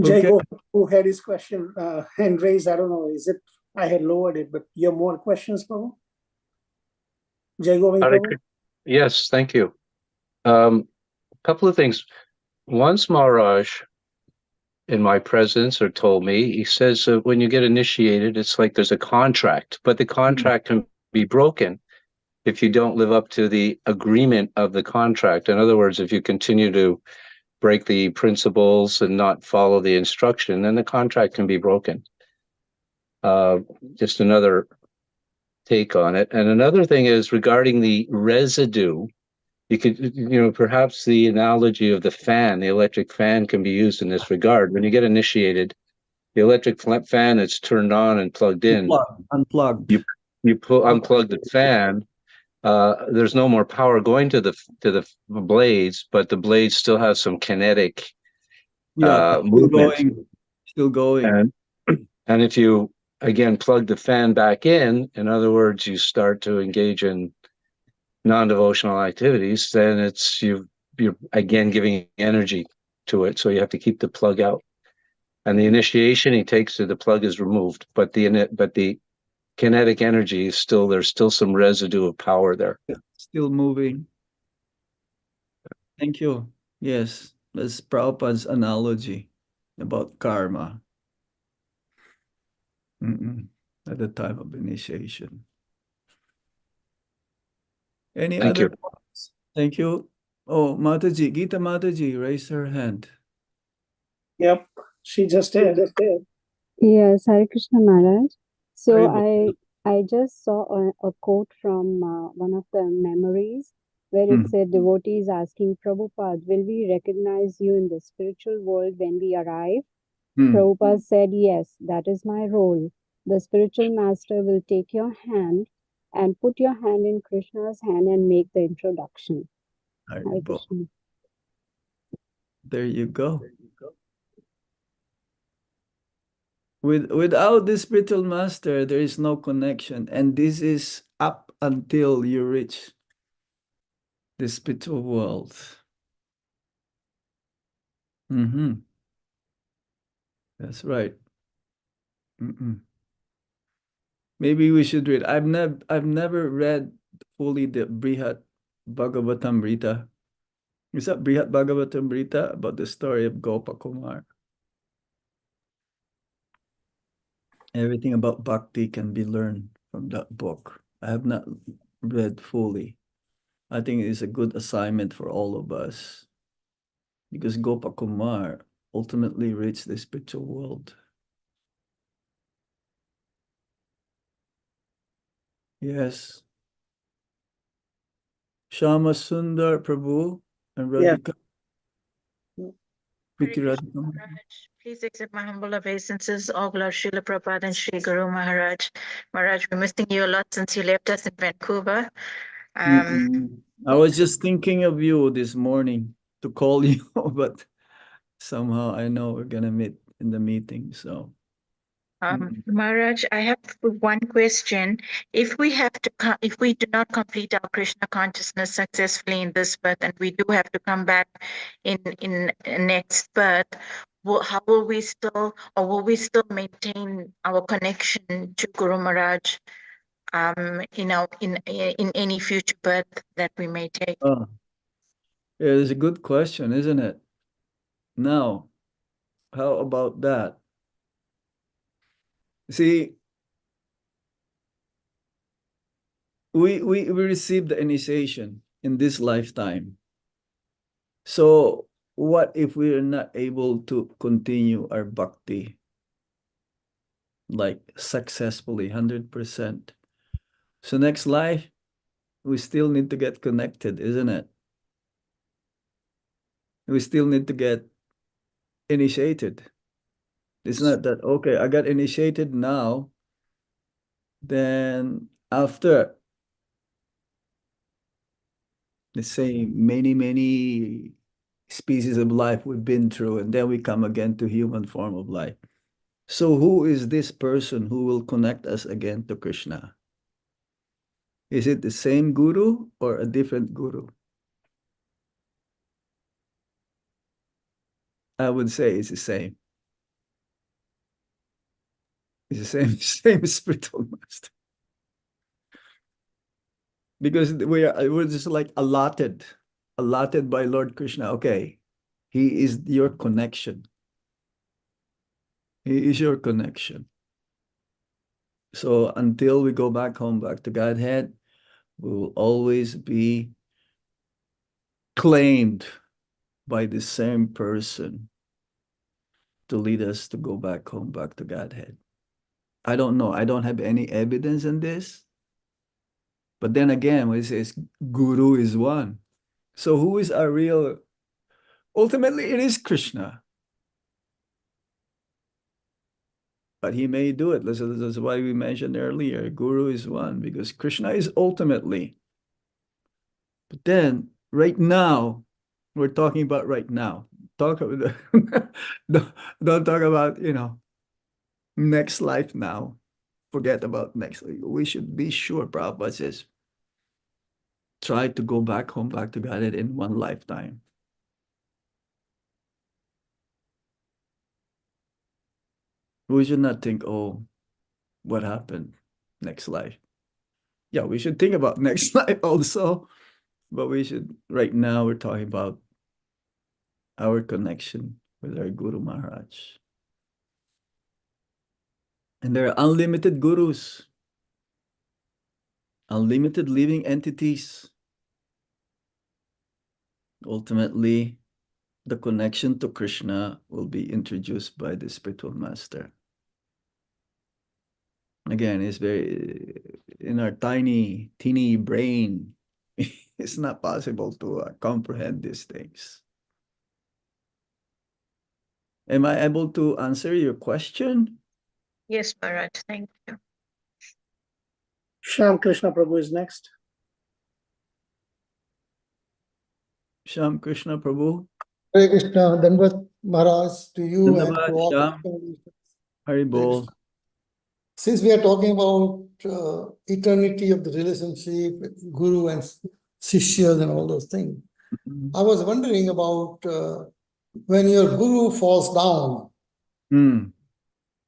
Jay, Okay. who had his question hand raised? I don't know. Is it I had lowered it, but you have more questions, Prabhu? Jai Govind Hare Prabhu? Yes, thank you. Couple of things. Once Maharaj, in my presence, or told me, he says when you get initiated, it's like there's a contract, but the contract can be broken if you don't live up to the agreement of the contract. In other words, if you continue to break the principles and not follow the instruction, then the contract can be broken. Just another take on it. And another thing is regarding the residue. You could, perhaps the analogy of the fan, the electric fan, can be used in this regard. When you get initiated, the electric fan that's turned on and plugged in, Unplugged. you unplug the fan. There's no more power going to the blades, but the blades still have some kinetic movement. Still going. And if you again plug the fan back in other words, you start to engage in non-devotional activities, then you're again giving energy to it. So you have to keep the plug out. And the initiation he takes to the plug is removed, but the kinetic energy is there's still some residue of power there. Still moving. Thank you. Yes, that's Prabhupada's analogy about karma. At the time of initiation. Any Thank other you. points? Thank you. Oh, Mataji, Gita Mataji raised her hand. Yep, she just did. Yes, Hare Krishna Maharaj. So Haribo. I just saw a quote from one of the memories where it said, devotees asking Prabhupada, will we recognize you in the spiritual world when we arrive? Prabhupada said, yes, that is my role. The spiritual master will take your hand and put your hand in Krishna's hand and make the introduction. Hare Krishna. There you go. Without the spiritual master, there is no connection. And this is up until you reach the spiritual world. That's right. Maybe we should read. I've never read fully the Brihat Bhagavatamrita. Is that Brihat Bhagavatamrita about the story of Gopakumar? Everything about bhakti can be learned from that book. I have not read fully. I think it's a good assignment for all of us because Gopakumar ultimately reached the spiritual world. Yes. Shama Sundar Prabhu and Radhika. Please accept my humble obeisances. All glory Srila Prabhupada and Sri Guru Maharaj. Maharaj, we're missing you a lot since you left us in Vancouver. I was just thinking of you this morning to call you, but somehow I know we're gonna meet in the meeting. So, Maharaj, I have one question. If we do not complete our Krishna consciousness successfully in this birth, and we do have to come back in next birth, how will we still, or will we still maintain our connection to Guru Maharaj? In any future birth that we may take. yeah, it's a good question, isn't it? Now, how about that? See, we received the initiation in this lifetime. So what if we are not able to continue our bhakti like successfully 100%? So next life, we still need to get connected, isn't it? We still need to get initiated. It's not that, okay, I got initiated now, then after, let's say, many species of life we've been through, and then we come again to human form of life. So who is this person who will connect us again to Krishna? Is it the same guru or a different guru? I would say it's the same. It's the same same spiritual master. Because we're just like allotted by Lord Krishna. Okay, he is your connection. He is your connection. So until we go back home, back to Godhead, we will always be claimed by the same person to lead us to go back home, back to Godhead. I don't know. I don't have any evidence in this. But then again, when it says Guru is one. So who is our real? Ultimately, it is Krishna. But he may do it. That's why we mentioned earlier, Guru is one, because Krishna is ultimately. But then, right now, we're talking about right now. Talk about don't talk about, next life now. Forget about next life. We should be sure, Prabhupada says, try to go back home, back to Godhead in one lifetime. We should not think, oh, what happened next life? Yeah, we should think about next life also, but we should, right now, we're talking about our connection with our Guru Maharaj. And there are unlimited gurus, unlimited living entities. Ultimately, the connection to Krishna will be introduced by the spiritual master. Again, it's very, in our teeny brain, it's not possible to comprehend these things. Am I able to answer your question? Yes, Maharaj, thank you. Sham Krishna Prabhu is next. Sham Krishna Prabhu. Hare Krishna, Dandavat Maharaj, to you and to Dhanyavad, all. Sham. Hari Bol. Since we are talking about eternity of the relationship, Guru and Sishyas and all those things, I was wondering about when your Guru falls down,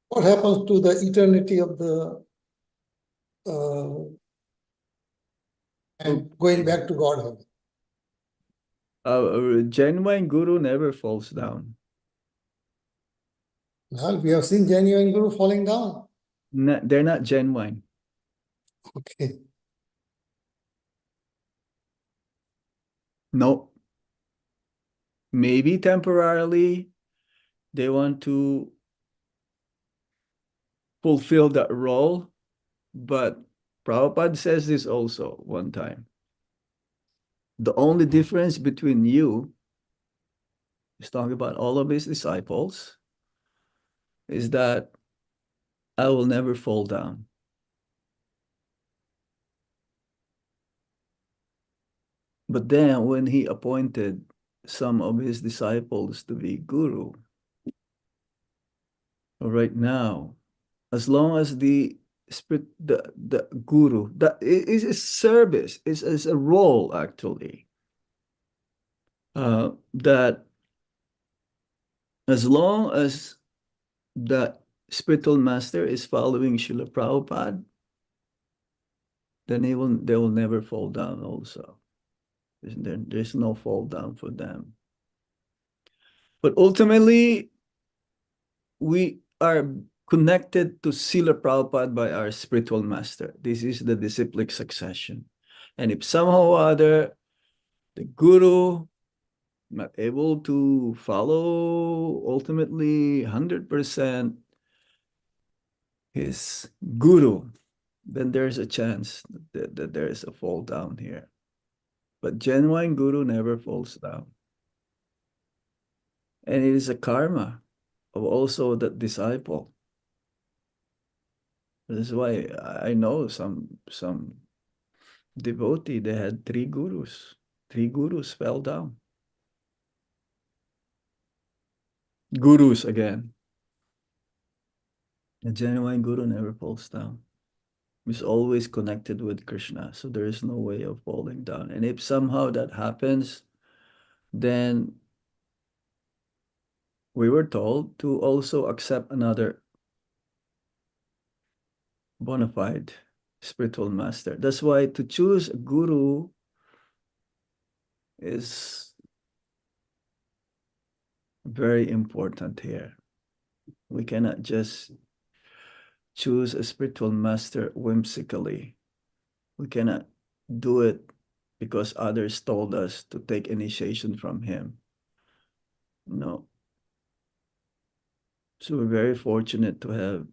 what happens to the eternity of the and going back to Godhead? A genuine Guru never falls down. Well, we have seen genuine Guru falling down. No, they're not genuine. Okay. No. Maybe temporarily they want to fulfill that role, but Prabhupada says this also one time. The only difference between you, he's talking about all of his disciples, is that I will never fall down. But then when he appointed some of his disciples to be guru, right now, as long as the spirit, the guru, that is a service, is a role actually. That as long as the spiritual master is following Srila Prabhupada, then they will never fall down also. There's no fall down for them. But ultimately, we are connected to Srila Prabhupada by our spiritual master. This is the disciplic succession. And if somehow or other the guru not able to follow ultimately 100% his guru, then there's a chance that there is a fall down here. But genuine guru never falls down. And it is a karma of also that disciple. This is why I know some devotee, they had 3 gurus. 3 gurus fell down. Gurus again. A genuine guru never falls down. He's always connected with Krishna, so there is no way of falling down. And if somehow that happens, then we were told to also accept another bona fide spiritual master. That's why to choose a guru is very important here. We cannot just choose a spiritual master whimsically. We cannot do it because others told us to take initiation from him. No. So we're very fortunate to have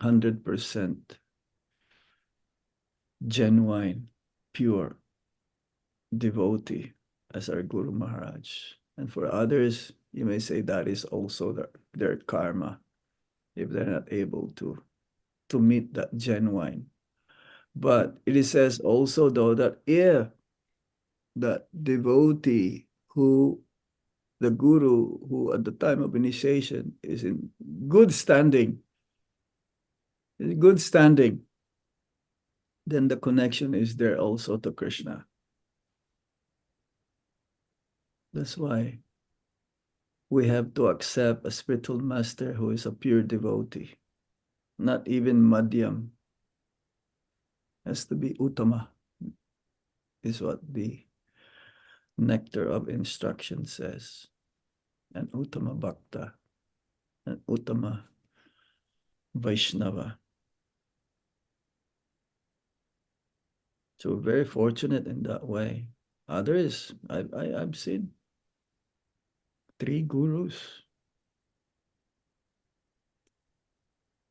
100% genuine, pure devotee as our Guru Maharaj. And for others, you may say that is also their karma if they're not able to meet that genuine. But it says also, though, that if that devotee the guru who at the time of initiation is in good standing, then the connection is there also to Krishna. That's why we have to accept a spiritual master who is a pure devotee, not even Madhyam. Has to be Uttama, is what the nectar of instruction says. And Uttama Bhakta, and Uttama Vaishnava. So we're very fortunate in that way. Others, I've seen 3 gurus.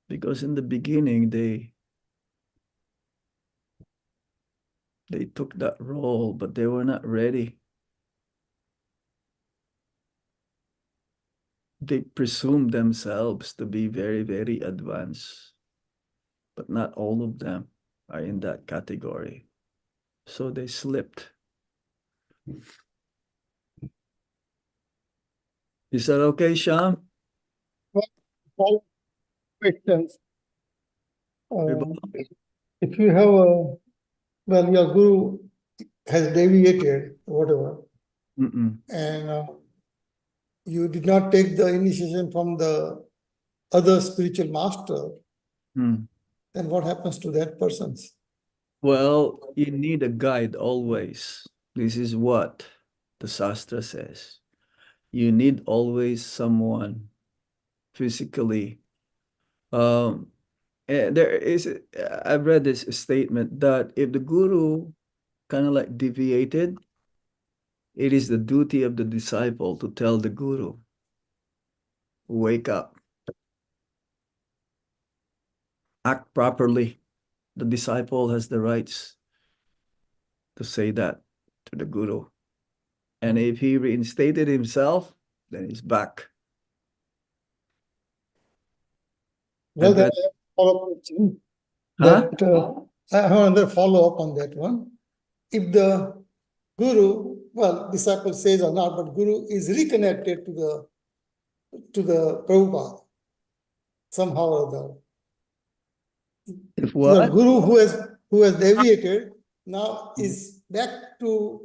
Because in the beginning, they took that role, but they were not ready. They presumed themselves to be very, very advanced, but not all of them are in that category. So they slipped. Is that okay, Shyam? All questions. If you have your guru has deviated, whatever, and you did not take the initiation from the other spiritual master, then what happens to that person? Well, you need a guide always. This is what the Shastra says. You need always someone physically. There is, I've read this statement that if the guru kind of like deviated, it is the duty of the disciple to tell the guru, wake up, act properly. The disciple has the rights to say that to the guru. And if he reinstated himself, then he's back. Well, that follow-up question. I have another follow-up on that one. If the guru, well, disciple says or not, but guru is reconnected to the Prabhupada somehow or other. If what? The guru who has deviated now is back to.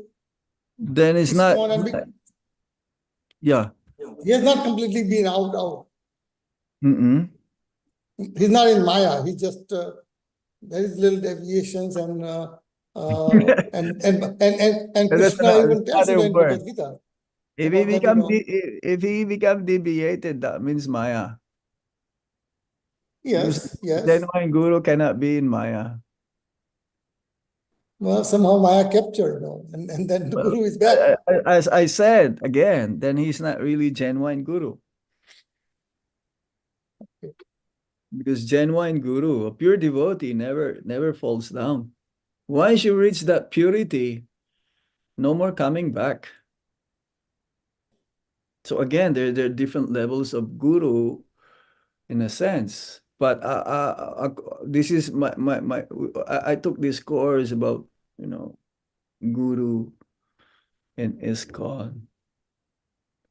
Then it's not. Yeah. He has not completely been out. He's not in Maya. He just there is little deviations and Krishna even tells it in Bhagavad Gita. If he become deviated, that means Maya. Yes. Genuine guru cannot be in Maya. Well, somehow Maya captured, and then the guru is back. As I said again, then he's not really genuine guru. Okay. Because genuine guru, a pure devotee, never falls down. Once you reach that purity, no more coming back. So again, there are different levels of guru, in a sense. But this is I took this course about guru in ISKCON.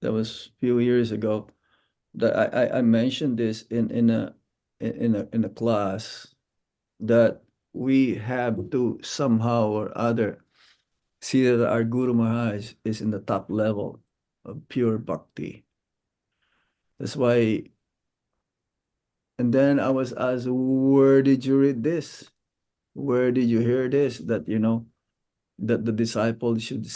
That was a few years ago. That I mentioned this in a class, that we have to somehow or other see that our Guru Maharaj is in the top level of pure bhakti. That's why And then I was asked, where did you read this? Where did you hear this? That, that the disciple should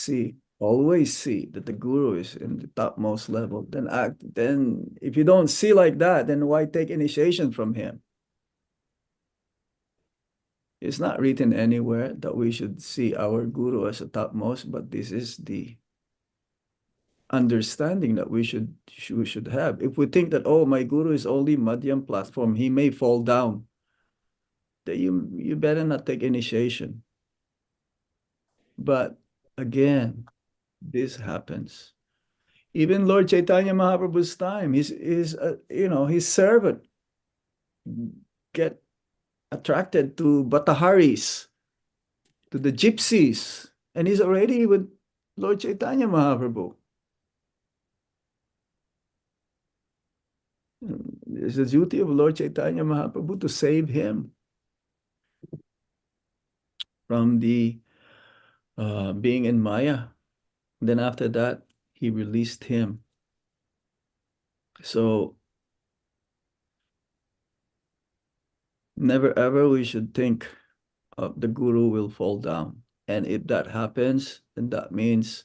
always see that the guru is in the topmost level. Then if you don't see like that, then why take initiation from him? It's not written anywhere that we should see our guru as a topmost, but this is the understanding that we should have. If we think that, oh, my guru is only Madhyam platform, he may fall down, then you better not take initiation. But again, this happens. Even Lord Chaitanya Mahaprabhu's time, his servant get attracted to Bataharis, to the gypsies, and he's already with Lord Chaitanya Mahaprabhu. It's the duty of Lord Chaitanya Mahaprabhu to save him from the being in Maya. Then after that, he released him. So never ever we should think of the guru will fall down. And if that happens, then that means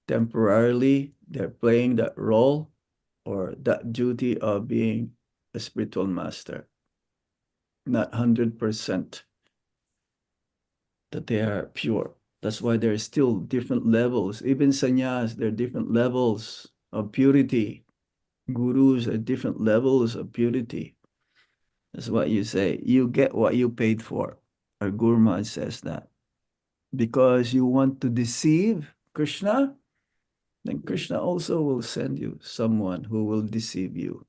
temporarily they're playing that role or that duty of being a spiritual master. Not 100% that they are pure. That's why there are still different levels. Even sannyas, there are different levels of purity. Gurus are different levels of purity. That's what you say. You get what you paid for. Our Guru Maharaj says that. Because you want to deceive Krishna, then Krishna also will send you someone who will deceive you.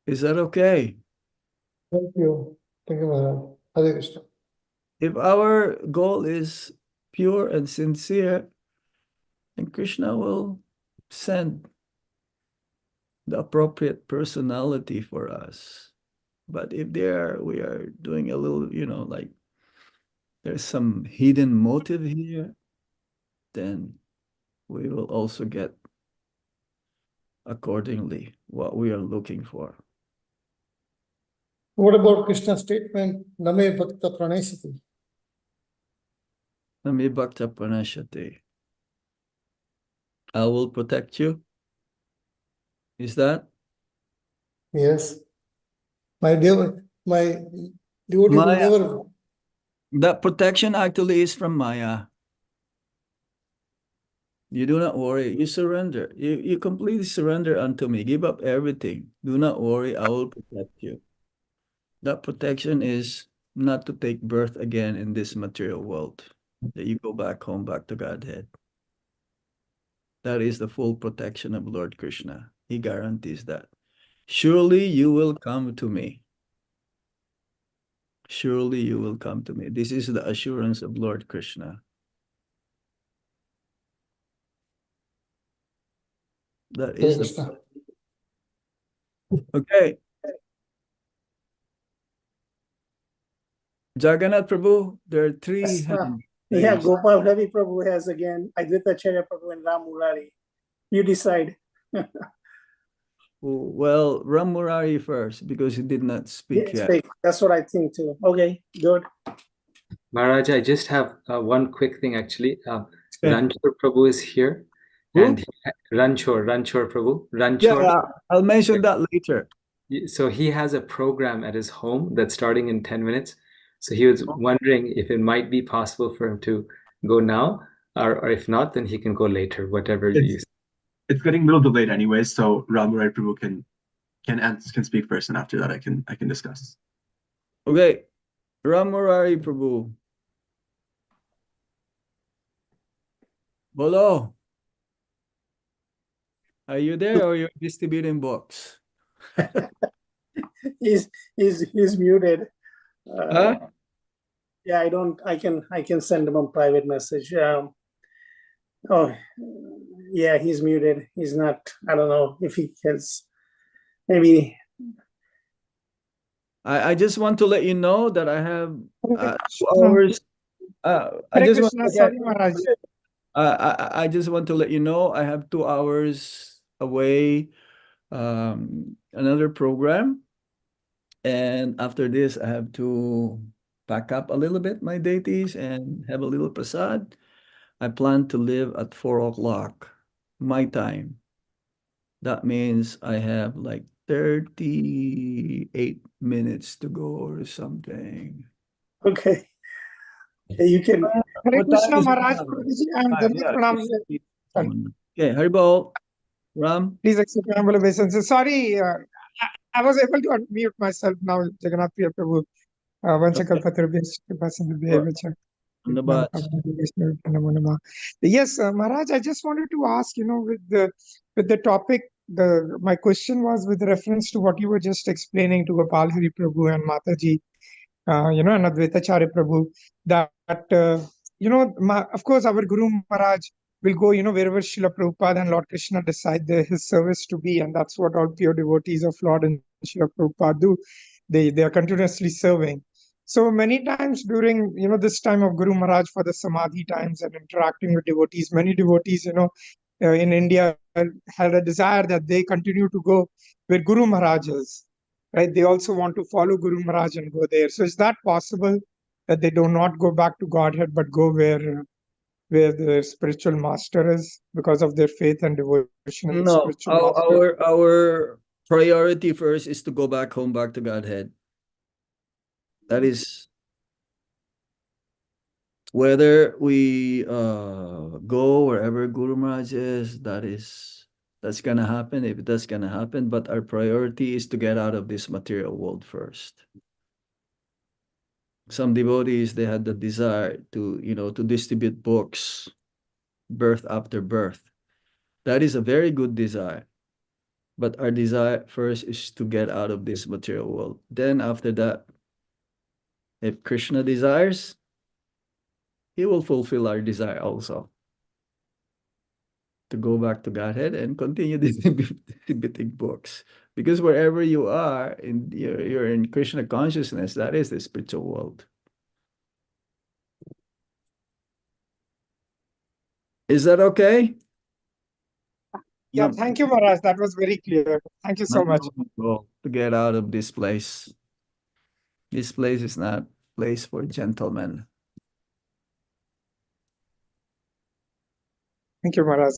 Is that okay? Thank you. Thank you, Maharaj. Hare Krishna. If our goal is pure and sincere, then Krishna will send the appropriate personality for us. But if we are doing a little, like there's some hidden motive here, then we will also get accordingly what we are looking for. What about Krishna's statement, Name Bhakta Praneshati? Nami Bhakta Pranashati. I will protect you. Is that? Yes. My devotee will Maya. never. That protection actually is from Maya. You do not worry. You surrender. You completely surrender unto me. Give up everything. Do not worry. I will protect you. That protection is not to take birth again in this material world. That you go back home, back to Godhead. That is the full protection of Lord Krishna. He guarantees that. Surely you will come to me. Surely you will come to me. This is the assurance of Lord Krishna. That is the... Okay. Jagannath Prabhu, there are three hands. Yeah, Gopal Ravi Prabhu has again, Advaita Acharya Prabhu and Ram Murari. You decide. Well, Ram Murari first, because he did not speak yet. That's what I think too. Okay, good. Maharaj, I just have one quick thing actually. Ranchor Prabhu is here. Who? And Ranchor Prabhu. Yeah, I'll mention that later. So he has a program at his home that's starting in 10 minutes. So he was wondering if it might be possible for him to go now, or if not, then he can go later, whatever you use. It's getting a little delayed anyway, so Ram Murari Prabhu can speak first, and after that I can discuss. Okay, Ram Murari Prabhu. Bolo, are you there or you're distributing books? He's muted. Huh? Yeah, I can send him a private message. Oh, yeah, he's muted. He's not, I don't know if he has, maybe. I just want to let you know that I have 2 hours I Hare just want Krishna, sorry, Maharaj. I just want to let you know I have 2 hours away, another program, and after this I have to pack up a little bit my deities and have a little prasad. I plan to leave at 4 o'clock my time. That means I have like 38 minutes to go or something. Okay. Yeah, you can. Hare What time Krishna, is it Maharaj. now? Prabhuji, I am Time, Dhanush yeah. Pranam. Sorry. Okay, Haribol, Ram. Please accept my humble obeisance. Sorry, I was able to unmute myself now, Jagannath Priya Prabhu. Vanchakalpatarubhyascha kripasindhubhyeva On the bus. Yes, Maharaj, I just wanted to ask, with the topic, my question was with reference to what you were just explaining to Gopal Hari Prabhu and Mataji, and Advaitacharya Prabhu, that, of course, our Guru Maharaj will go, wherever Srila Prabhupada and Lord Krishna decide his service to be, and that's what all pure devotees of Lord and Srila Prabhupada do. They are continuously serving. So many times during, this time of Guru Maharaj for the Samadhi times and interacting with devotees, many devotees, in India had a desire that they continue to go where Guru Maharaj is, right? They also want to follow Guru Maharaj and go there. So is that possible that they do not go back to Godhead, but go where the spiritual master is because of their faith and devotion in the No, spiritual master? our priority first is to go back home, back to Godhead. That is whether we go wherever Guru Maharaj is, that's gonna happen if that's gonna happen. But our priority is to get out of this material world first. Some devotees, they had the desire to, to distribute books, birth after birth. That is a very good desire. But our desire first is to get out of this material world. Then after that, if Krishna desires, he will fulfill our desire also to go back to Godhead and continue distributing books. Because wherever you are, you're in Krishna consciousness, that is the spiritual world. Is that okay? Yeah, No. thank you, Maharaj. That was very clear. Thank you so much. To get out of this place. This place is not a place for gentlemen. Thank you, Maharaj.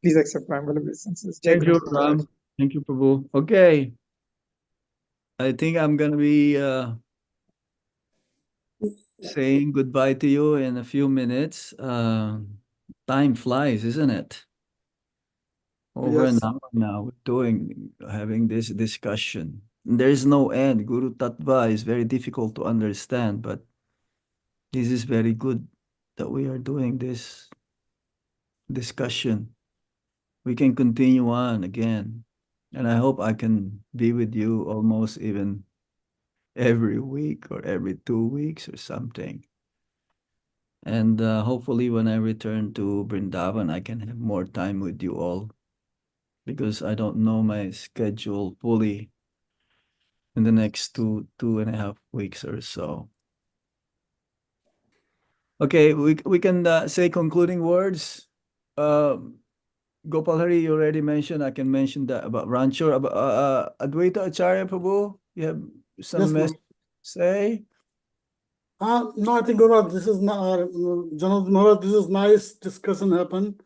Please accept my humble obeisances. Thank you, Ram. Thank you, Prabhu. Okay. I think I'm going to be saying goodbye to you in a few minutes. Time flies, isn't it? Over an hour now, having this discussion. There is no end. Guru Tattva is very difficult to understand, but this is very good that we are doing this discussion. We can continue on again. And I hope I can be with you almost even every week or every 2 weeks or something. And hopefully when I return to Vrindavan, I can have more time with you all, because I don't know my schedule fully in the next 2.5 weeks or so. Okay, we can say concluding words. Gopal Hari, you already mentioned. I can mention that about Rancho. About Advaita Acharya Prabhu, you have some message to say? No, I think, Gaurav, this is Maharaj, this is nice discussion happened.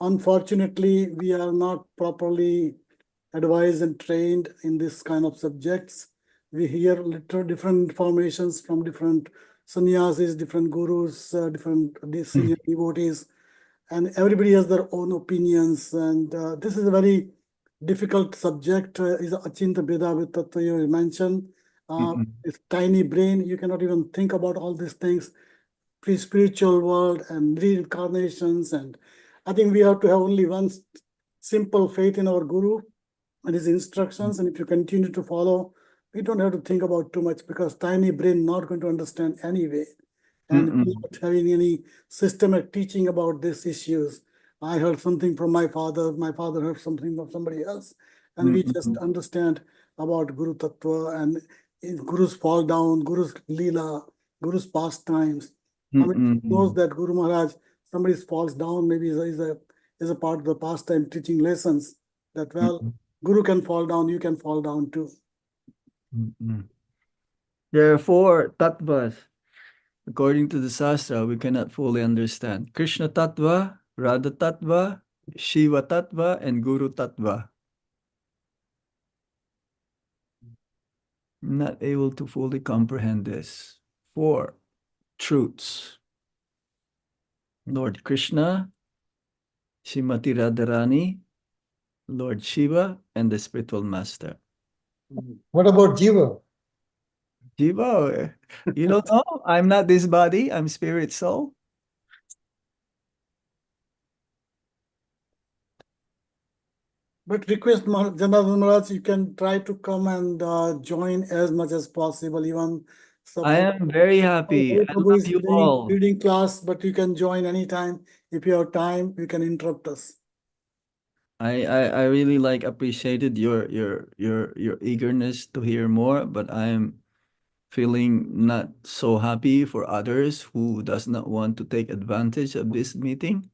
Unfortunately, we are not properly advised and trained in this kind of subjects. We hear different informations from different sannyasis, different gurus, different senior devotees, and everybody has their own opinions. And this is a very difficult subject. Is Achinta Bheda with Tattva you mentioned. It's tiny brain. You cannot even think about all these things, pre-spiritual world and reincarnations. And I think we have to have only one simple faith in our Guru and his instructions. And if you continue to follow, we don't have to think about too much, because tiny brain not going to understand anyway. And not having any systematic teaching about these issues. I heard something from my father heard something from somebody else. And we just understand about Guru Tattva and Guru's fall down, Guru's Leela, Guru's pastimes. I mean, knows that Guru Maharaj, somebody falls down, maybe is a part of the pastime teaching lessons that, well, Guru can fall down, you can fall down too. There are 4 tattvas. According to the Shastra, we cannot fully understand. Krishna Tattva, Radha Tattva, Shiva Tattva, and Guru Tattva. I'm not able to fully comprehend this. 4 truths. Lord Krishna, Srimati Radharani, Lord Shiva, and the spiritual master. What about Jiva? Jiva, you don't know? I'm not this body, I'm spirit soul. But request Janardhan Maharaj, you can try to come and join as much as possible. Even I am very happy. I Prabhu love is you all. leading class, but you can join anytime. If you have time, you can interrupt us. I really appreciated your eagerness to hear more, but I'm feeling not so happy for others who does not want to take advantage of this meeting.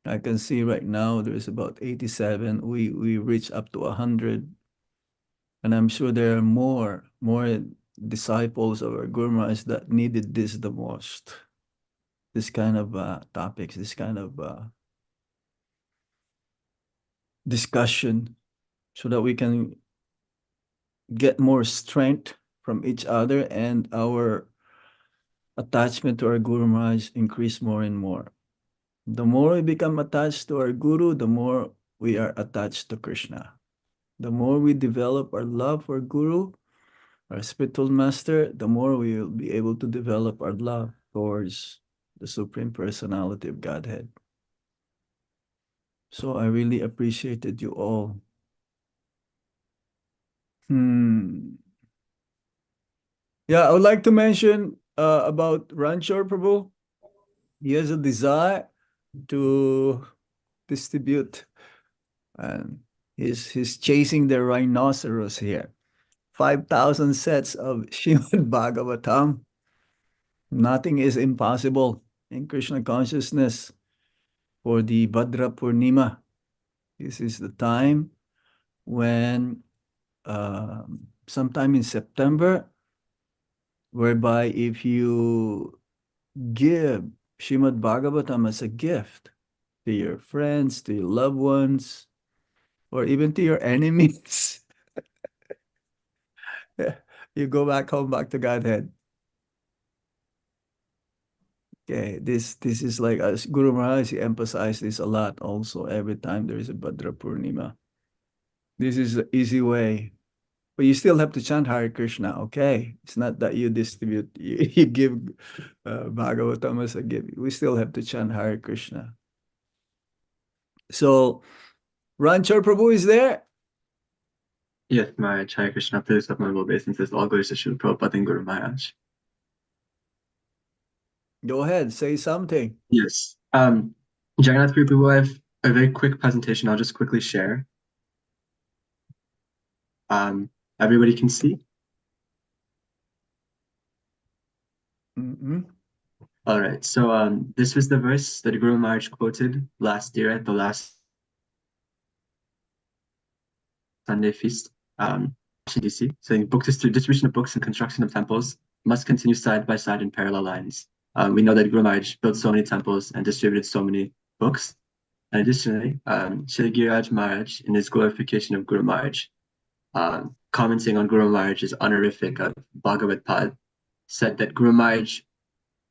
I can see right now there's about 87. We reached up to 100, and I'm sure there are more disciples of our Guru Maharaj that needed this the most. This kind of topics, this kind of discussion, so that we can get more strength from each other and our attachment to our Guru Maharaj increase more and more. The more we become attached to our Guru, the more we are attached to Krishna. The more we develop our love for Guru, our spiritual master, the more we will be able to develop our love towards the Supreme Personality of Godhead. So I really appreciated you all. Yeah, I would like to mention about Ranchor Prabhu. He has a desire to distribute, and he's chasing the rhinoceros here. 5,000 sets of Srimad Bhagavatam. Nothing is impossible in Krishna consciousness for the Bhadra Purnima. This is the time when sometime in September, whereby if you give Srimad Bhagavatam as a gift to your friends, to your loved ones, or even to your enemies, you go back home, back to Godhead. Okay, this is like, as Guru Maharaj, he emphasized this a lot also every time there is a Bhadra Purnima. This is the easy way. But you still have to chant Hare Krishna, okay? It's not that you distribute, you give Bhagavatam as a gift. We still have to chant Hare Krishna. So, Ranchor Prabhu is there? Yes, Maharaj. Hare Krishna. Please have my obeisances. All glories to Srila Prabhupada and Guru Maharaj. Go ahead, say something. Yes. Jagannath Puri Prabhu, I have a very quick presentation I'll just quickly share. Everybody can see? All right. So this was the verse that Guru Maharaj quoted last year at the last Sunday feast. DC, saying distribution of books and construction of temples must continue side by side in parallel lines. We know that Guru Maharaj built so many temples and distributed so many books. And additionally, Shri Giriraj Maharaj, in his glorification of Guru Maharaj, commenting on Guru Maharaj's honorific of Bhagavad Pad, said that Guru Maharaj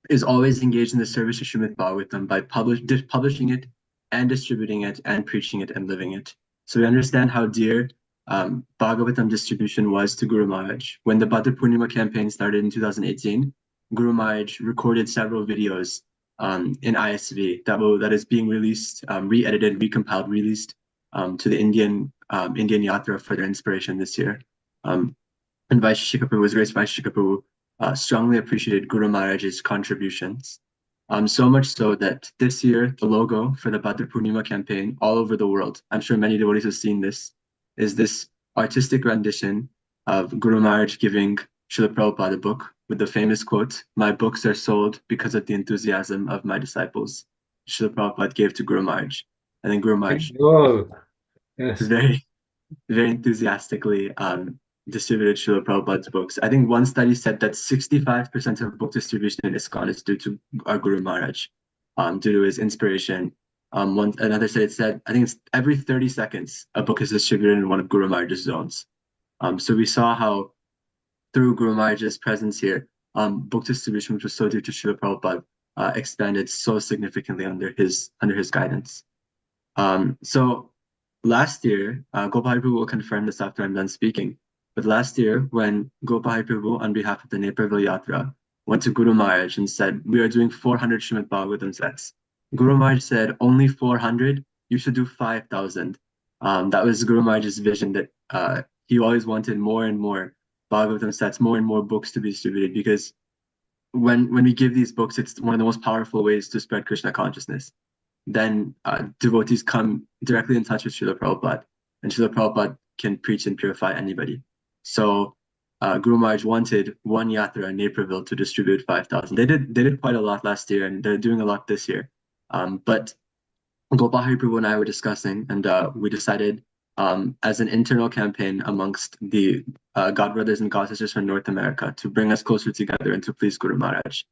is always engaged in the service of Srimad Bhagavatam by publishing it and distributing it and preaching it and living it. So we understand how dear Bhagavatam distribution was to Guru Maharaj. When the Bhadra Purnima campaign started in 2018, Guru Maharaj recorded several videos in ISV that is being released, re-edited, recompiled, released to the Indian Yatra for their inspiration this year. And Vaisheshika Prabhu, Grace Vaisheshika Prabhu, strongly appreciated Guru Maharaj's contributions. So much so that this year, the logo for the Bhadra Purnima campaign all over the world, I'm sure many devotees have seen this, is this artistic rendition of Guru Maharaj giving Srila Prabhupada a book with the famous quote, "My books are sold because of the enthusiasm of my disciples." Srila Prabhupada gave to Guru Maharaj. And then Guru Maharaj Oh, yes. very, very enthusiastically distributed Srila Prabhupada's books. I think one study said that 65% of book distribution in ISKCON is due to our Guru Maharaj, due to his inspiration. Another study said, I think it's every 30 seconds, a book is distributed in one of Guru Maharaj's zones. So we saw how through Guru Maharaj's presence here, book distribution, which was so due to Srila Prabhupada, expanded so significantly under his guidance. So last year, Gopal Hari Prabhu will confirm this after I'm done speaking. But last year, when Gopal Hari Prabhu, on behalf of the Naperville Yatra, went to Guru Maharaj and said, "We are doing 400 Srimad Bhagavatam sets." Guru Maharaj said, "Only 400? You should do 5,000." That was Guru Maharaj's vision, that he always wanted more and more Bhagavatam sets, more and more books to be distributed, because when we give these books, it's one of the most powerful ways to spread Krishna consciousness. Then devotees come directly in touch with Srila Prabhupada, and Srila Prabhupada can preach and purify anybody. So Guru Maharaj wanted one yatra in Naperville to distribute 5,000. They did quite a lot last year, and they're doing a lot this year. But Gopal Hari Prabhu and I were discussing, and we decided, as an internal campaign amongst the God brothers and God sisters from North America, to bring us closer together and to please Guru Maharaj,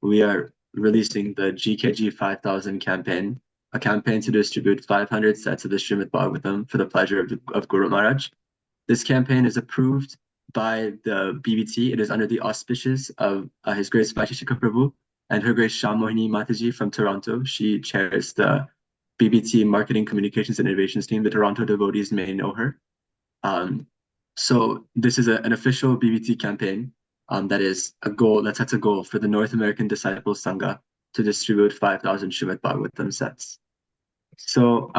we are releasing the GKG 5000 campaign, a campaign to distribute 500 sets of the Srimad Bhagavatam for the pleasure of Guru Maharaj. This campaign is approved by the BBT. It is under the auspices of His Grace Vaisheshika Prabhu and Her Grace Shammohini Mataji from Toronto. She chairs the BBT Marketing, Communications, and Innovations team. The Toronto devotees may know her. So this is an official BBT campaign that is a goal, that sets a goal for the North American Disciples Sangha to distribute 5,000 Srimad Bhagavatam sets. So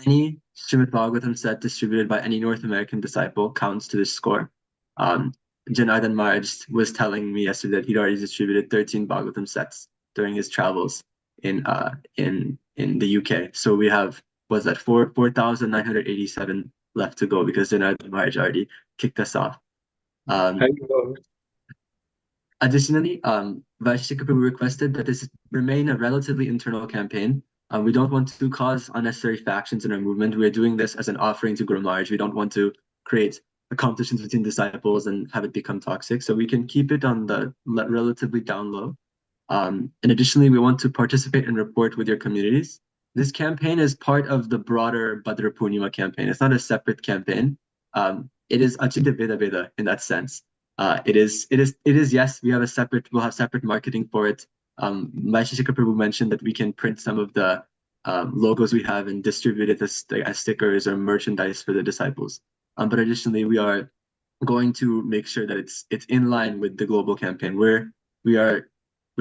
any Srimad Bhagavatam set distributed by any North American disciple counts to this score. Janardhan Maharaj was telling me yesterday that he'd already distributed 13 Bhagavatam sets during his travels in the UK. So we have, was that 4,987 left to go, because Janardhan Maharaj already kicked us off. Additionally, Vaisheshika Prabhu requested that this remain a relatively internal campaign. We don't want to cause unnecessary factions in our movement. We are doing this as an offering to Guru Maharaj. We don't want to create competitions between disciples and have it become toxic. So we can keep it on the relatively down low. And additionally, we want to participate and report with your communities. This campaign is part of the broader Bhadra Purnima campaign. It's not a separate campaign. It is Achita Veda Veda in that sense. It is, yes, we'll have separate marketing for it. Vaisheshika Prabhu mentioned that we can print some of the logos we have and distribute it as stickers or merchandise for the disciples. But additionally, we are going to make sure that it's in line with the global campaign. We're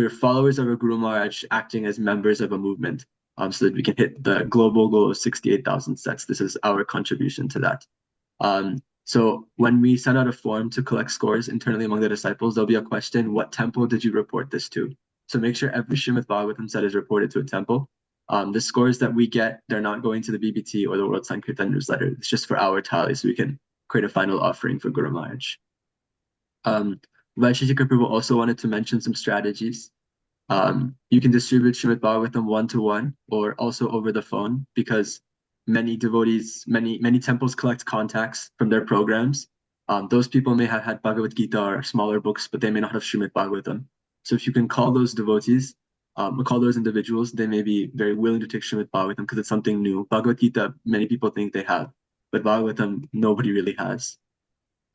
followers of our Guru Maharaj acting as members of a movement, so that we can hit the global goal of 68,000 sets. This is our contribution to that. So when we send out a form to collect scores internally among the disciples, there'll be a question: what temple did you report this to? So make sure every Srimad Bhagavatam set is reported to a temple. The scores that we get, they're not going to the BBT or the World Sankirtan newsletter. It's just for our tally, so we can create a final offering for Guru Maharaj. Vaisheshika Prabhu also wanted to mention some strategies. You can distribute Srimad Bhagavatam one-to-one or also over the phone, because many devotees, many temples collect contacts from their programs. Those people may have had Bhagavad Gita or smaller books, but they may not have Srimad Bhagavatam. So if you can call those devotees, call those individuals, they may be very willing to take Srimad Bhagavatam because it's something new. Bhagavad Gita, many people think they have, but Bhagavatam, nobody really has.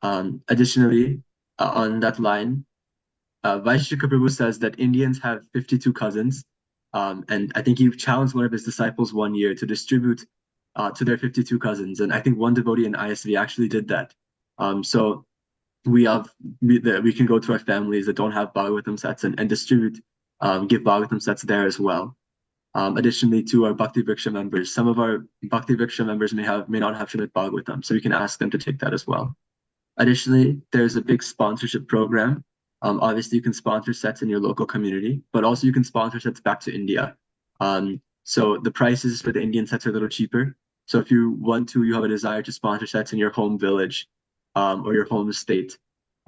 Additionally, on that line, Vaisheshika Prabhu says that Indians have 52 cousins, and I think he challenged one of his disciples one year to distribute to their 52 cousins, and I think one devotee in ISV actually did that. So we can go to our families that don't have Bhagavatam sets and distribute, give Bhagavatam sets there as well. Additionally, to our Bhakti Vriksha members, some of our Bhakti Vriksha members may not have Srimad Bhagavatam, so we can ask them to take that as well. Additionally, there's a big sponsorship program. Obviously, you can sponsor sets in your local community, but also you can sponsor sets back to India. So the prices for the Indian sets are a little cheaper. So if you have a desire to sponsor sets in your home village or your home state,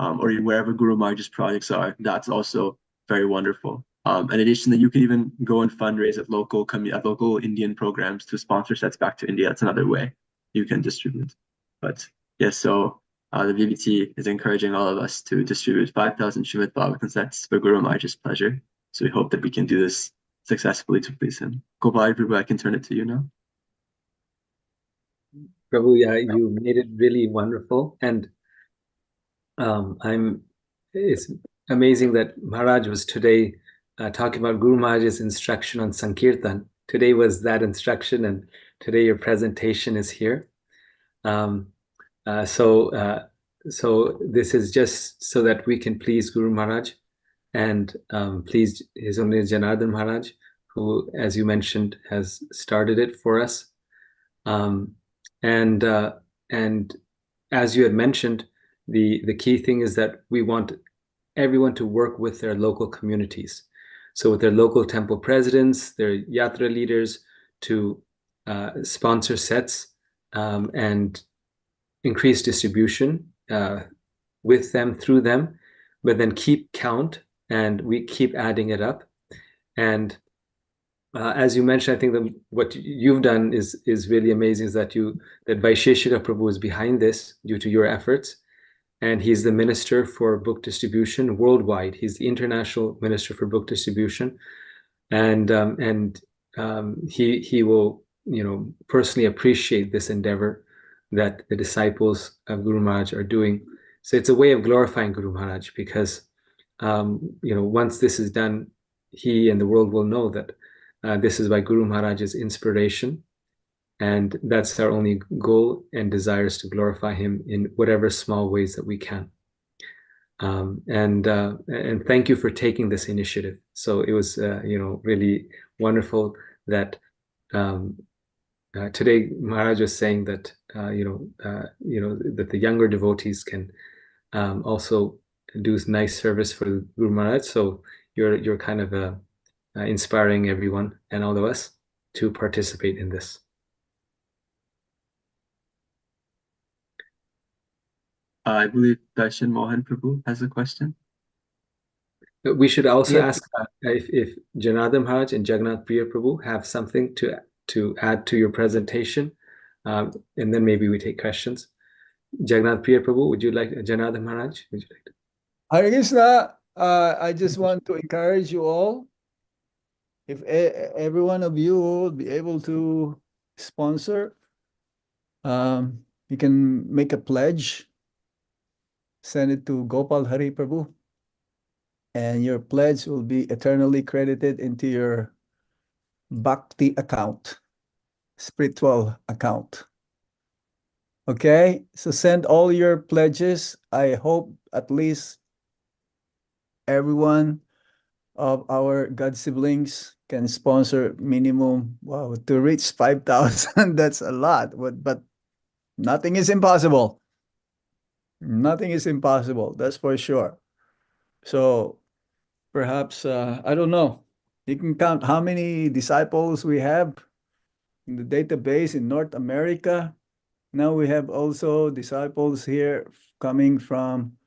or wherever Guru Maharaj's projects are, that's also very wonderful. In addition, that you can even go and fundraise at local Indian programs to sponsor sets back to India. That's another way you can distribute. But yes, so the VBT is encouraging all of us to distribute 5,000 Srimad Bhagavatam sets for Guru Maharaj's pleasure. So we hope that we can do this successfully to please him. Gopal Prabhu, I can turn it to you now. Prabhu, yeah, you made it really wonderful, and it's amazing that Maharaj was today talking about Guru Maharaj's instruction on Sankirtan. Today was that instruction, and today your presentation is here. So this is just so that we can please Guru Maharaj and please His Holiness Janardhan Maharaj, who, as you mentioned, has started it for us. And as you had mentioned, the key thing is that we want everyone to work with their local communities. So with their local temple presidents, their yatra leaders, to sponsor sets and increase distribution with them, through them, but then keep count, and we keep adding it up. And as you mentioned, I think what you've done is really amazing, is that Vaisheshika Prabhu is behind this due to your efforts. And he's the Minister for Book Distribution worldwide. He's the International Minister for Book Distribution. And he will, personally appreciate this endeavor that the disciples of Guru Maharaj are doing. So it's a way of glorifying Guru Maharaj, because, once this is done, he and the world will know that this is by Guru Maharaj's inspiration. And that's our only goal and desire, is to glorify him in whatever small ways that we can. And thank you for taking this initiative. So it was, really wonderful that today Maharaj was saying that, that the younger devotees can also do nice service for Guru Maharaj. So you're kind of inspiring everyone and all of us to participate in this. I believe Darshan Mohan Prabhu has a question. We should also Yeah. ask if Janardhan Maharaj and Jagannath Priya Prabhu have something to add to your presentation, and then maybe we take questions. Jagannath Priya Prabhu, would you like, Janardhan Maharaj, would you like to? Hare Krishna, I just want to encourage you all. If every one of you will be able to sponsor, you can make a pledge, send it to Gopal Hari Prabhu, and your pledge will be eternally credited into your Bhakti account, spiritual account. Okay, so send all your pledges. I hope at least everyone of our God siblings can sponsor minimum, wow, to reach 5,000. That's a lot, but nothing is impossible. Nothing is impossible, that's for sure. So perhaps, I don't know, you can count how many disciples we have in the database in North America. Now we have also disciples here coming from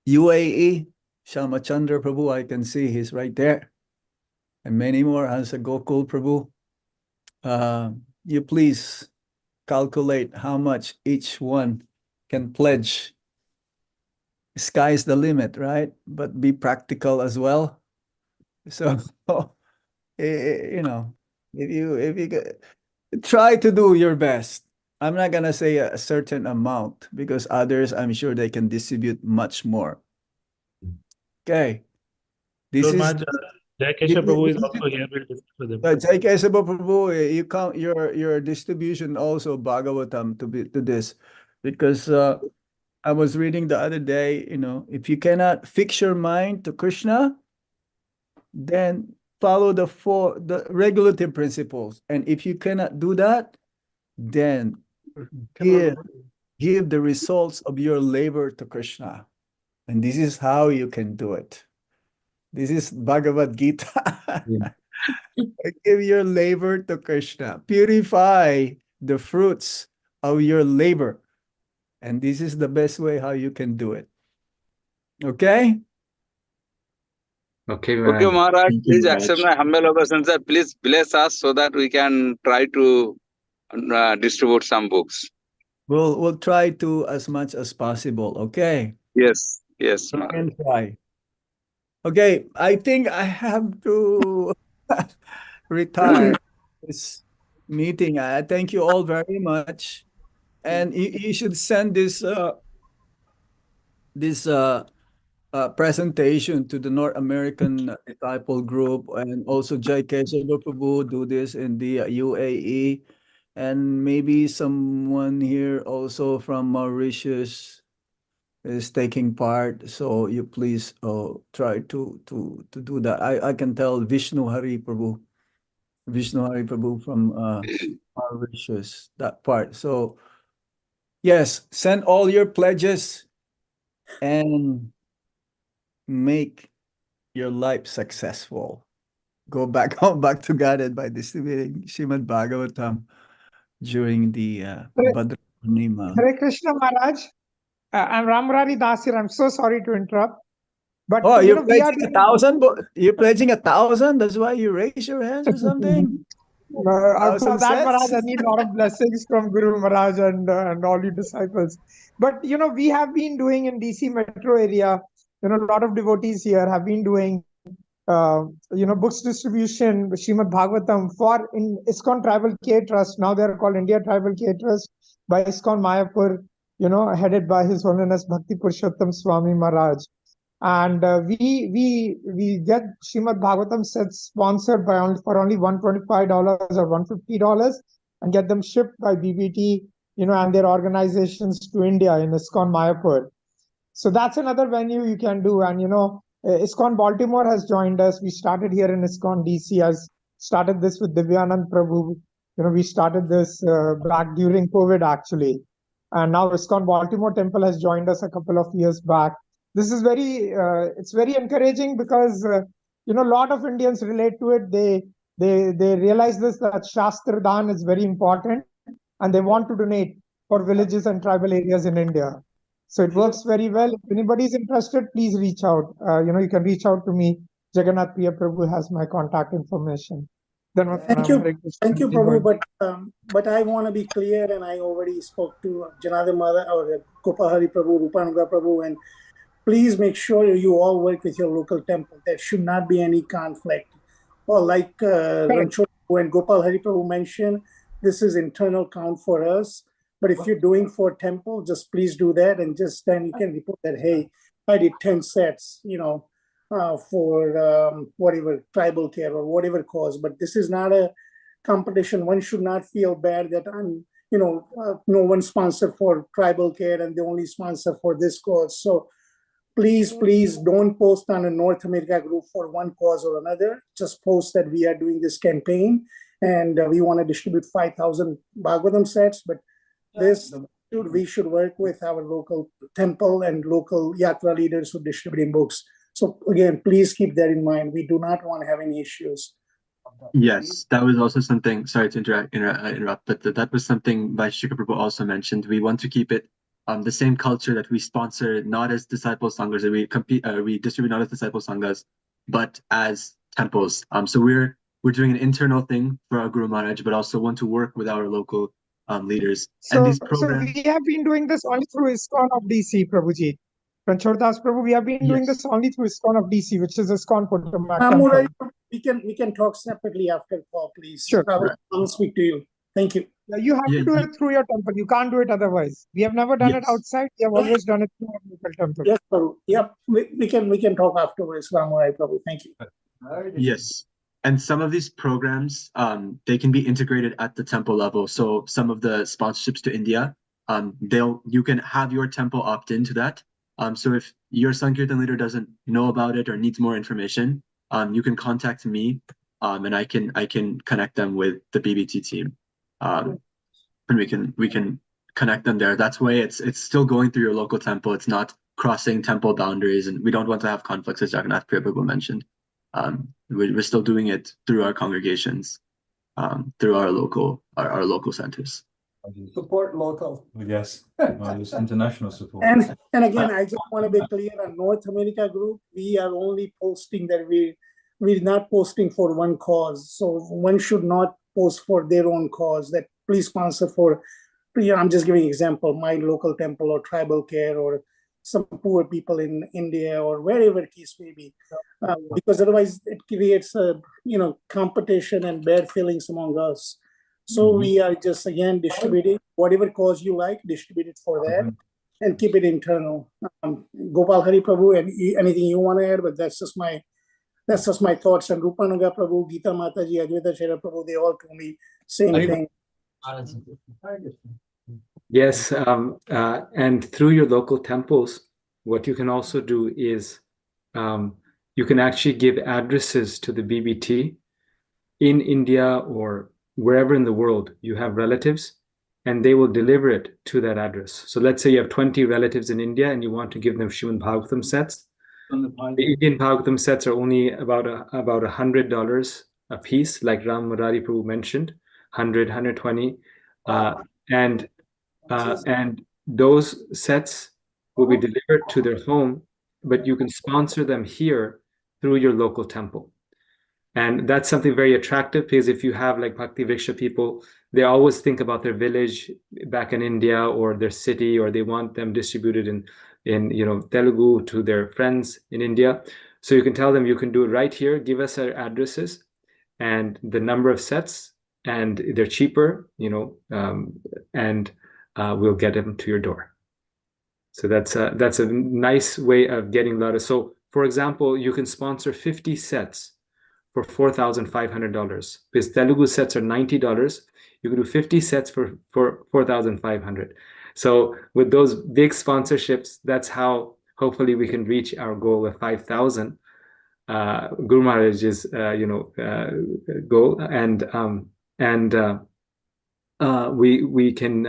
UAE. Shamachandra Prabhu, I can see he's right there. And many more, Hansa Gokul Prabhu. You please calculate how much each one can pledge. Sky's the limit, right? But be practical as well. So, if you try to do your best. I'm not gonna say a certain amount, because others, I'm sure they can distribute much more. Okay. This Lord is Maharaj, Jai Keshav Prabhu is also here. We'll discuss with him. Jai Kesava Prabhu, you count your distribution also Bhagavatam to this, because I was reading the other day, if you cannot fix your mind to Krishna, then follow the regulative principles. And if you cannot do that, then give the results of your labor to Krishna. And this is how you can do it. This is Bhagavad Gita. Give your labor to Krishna. Purify the fruits of your labor. And this is the best way how you can do it. Okay? Okay, Okay, Maharaj. Maharaj, Thank you, please Maharaj. accept my humble obeisance. Please bless us so that we can try to distribute some books. We'll try to as much as possible. Okay? Yes, yes, Try Maharaj. and try. Okay, I think I have to retire this meeting. I thank you all very much. And you should send this presentation to the North American Disciple Group, and also Jai Kesava Prabhu do this in the UAE, and maybe someone here also from Mauritius is taking part. So you please try to do that. I can tell Vishnu Hari Prabhu from Mauritius, that part. So yes, send all your pledges and make your life successful. Go back home, back to Godhead by distributing Srimad Bhagavatam during the Bhadra Purnima. Hare Krishna Maharaj. I'm Ramrari Dasir. I'm so sorry to interrupt. But Oh, you you're know, we are pledging 1,000? You're pledging 1,000? That's why you raise your hands or something? for 1,000 that, Maharaj, sets? I need a lot of blessings from Guru Maharaj and all your disciples. But you know, we have been doing in DC metro area, you know, a lot of devotees here have been doing you know, books distribution, Srimad Bhagavatam for in ISKCON Tribal Care Trust. Now they are called India Tribal Care Trust by ISKCON Mayapur, you know, headed by His Holiness Bhakti Purushottam Swami Maharaj. And we get Srimad Bhagavatam sets sponsored by for only $125 or $150, and get them shipped by BBT, you know, and their organizations to India in ISKCON Mayapur. So that's another venue you can do. And you know, ISKCON Baltimore has joined us. We started here in ISKCON DC. I started this with Divyanand Prabhu. You know, we started this back during COVID actually, and now ISKCON Baltimore Temple has joined us a couple of years back. This is very it's very encouraging because you know, a lot of Indians relate to it. They realize this, that Shastra Dan is very important, and they want to donate for villages and tribal areas in India. So it works very well. If anybody is interested, please reach out. You know, you can reach out to me. Jagannath Priya Prabhu has my contact information. Thank you, Prabhu. But I want to be clear, and I already spoke to Janardhan Mother or Gopal Hari Prabhu, Rupanuga Prabhu, and please make sure you all work with your local temple. There should not be any conflict. Or like Ranchod and Gopal Hari Prabhu mentioned, this is internal count for us. But if you're doing for temple, just please do that, and just then you can report that, hey, I did 10 sets, you know, for whatever tribal care or whatever cause. But this is not a competition. One should not feel bad that I'm, you know, no one sponsor for tribal care and the only sponsor for this cause. So please don't post on a North America group for one cause or another. Just post that we are doing this campaign and we want to distribute 5,000 Bhagavatam sets. But we should work with our local temple and local yatra leaders who are distributing books. So again, please keep that in mind. We do not want to have any issues. Yes, that was also something, sorry to interrupt, but that was something Vaishika Prabhu also mentioned. We want to keep it the same culture, that we sponsor not as disciple sanghas, that we distribute not as disciple sanghas, but as temples. So we're doing an internal thing for our Guru Maharaj, but also want to work with our local leaders. And these programs. So we have been doing this only through ISKCON of DC, Prabhuji. Ranchod Das Prabhu, we have been doing this only through ISKCON of DC, which is ISKCON Potomac. We can talk separately after the call, please. Sure. I will speak to you. Thank you. You have to do it through your temple. You can't do it otherwise. We have never done it outside. We have always done it through our local temple. Yes, Prabhu. Yep. We can talk afterwards, Ramurai Prabhu. Thank you. Yes. And some of these programs, they can be integrated at the temple level. So some of the sponsorships to India, you can have your temple opt into that. So if your Sankirtan leader doesn't know about it or needs more information, you can contact me, and I can connect them with the BBT team, and we can connect them there. That's why it's still going through your local temple. It's not crossing temple boundaries, and we don't want to have conflicts, as Jagannath Priya Prabhu mentioned. We're still doing it through our congregations, through our local centers. Support local. Yes, there's international support. And again, I just want to be clear on North America group, we are only posting that we're not posting for one cause. So one should not post for their own cause, that please sponsor for, I'm just giving example, my local temple or tribal care or some poor people in India or wherever case may be. Because otherwise it creates a, competition and bad feelings among us. So we are just, again, distributing whatever cause you like, distribute it for that and keep it internal. Gopal Hari Prabhu, and anything you want to add, but that's just my thoughts. And Rupanuga Prabhu, Gita Mataji, Advaita Chera Prabhu, they all told me same thing. Yes, and through your local temples, what you can also do is you can actually give addresses to the BBT in India or wherever in the world you have relatives, and they will deliver it to that address. So let's say you have 20 relatives in India and you want to give them Srimad Bhagavatam sets. The Indian Bhagavatam sets are only about $100 a piece, like Ram Murari Prabhu mentioned, 100, 120. And those sets will be delivered to their home, but you can sponsor them here through your local temple. And that's something very attractive, because if you have like Bhakti Vriksha people, they always think about their village back in India or their city, or they want them distributed in Telugu to their friends in India. So you can tell them, you can do it right here, give us our addresses and the number of sets, and they're cheaper, and we'll get them to your door. So that's a nice way of getting a lot of. So for example, you can sponsor 50 sets for $4,500, because Telugu sets are $90. You can do 50 sets for $4,500. So with those big sponsorships, that's how hopefully we can reach our goal of 5,000. Guru Maharaj's goal, and we can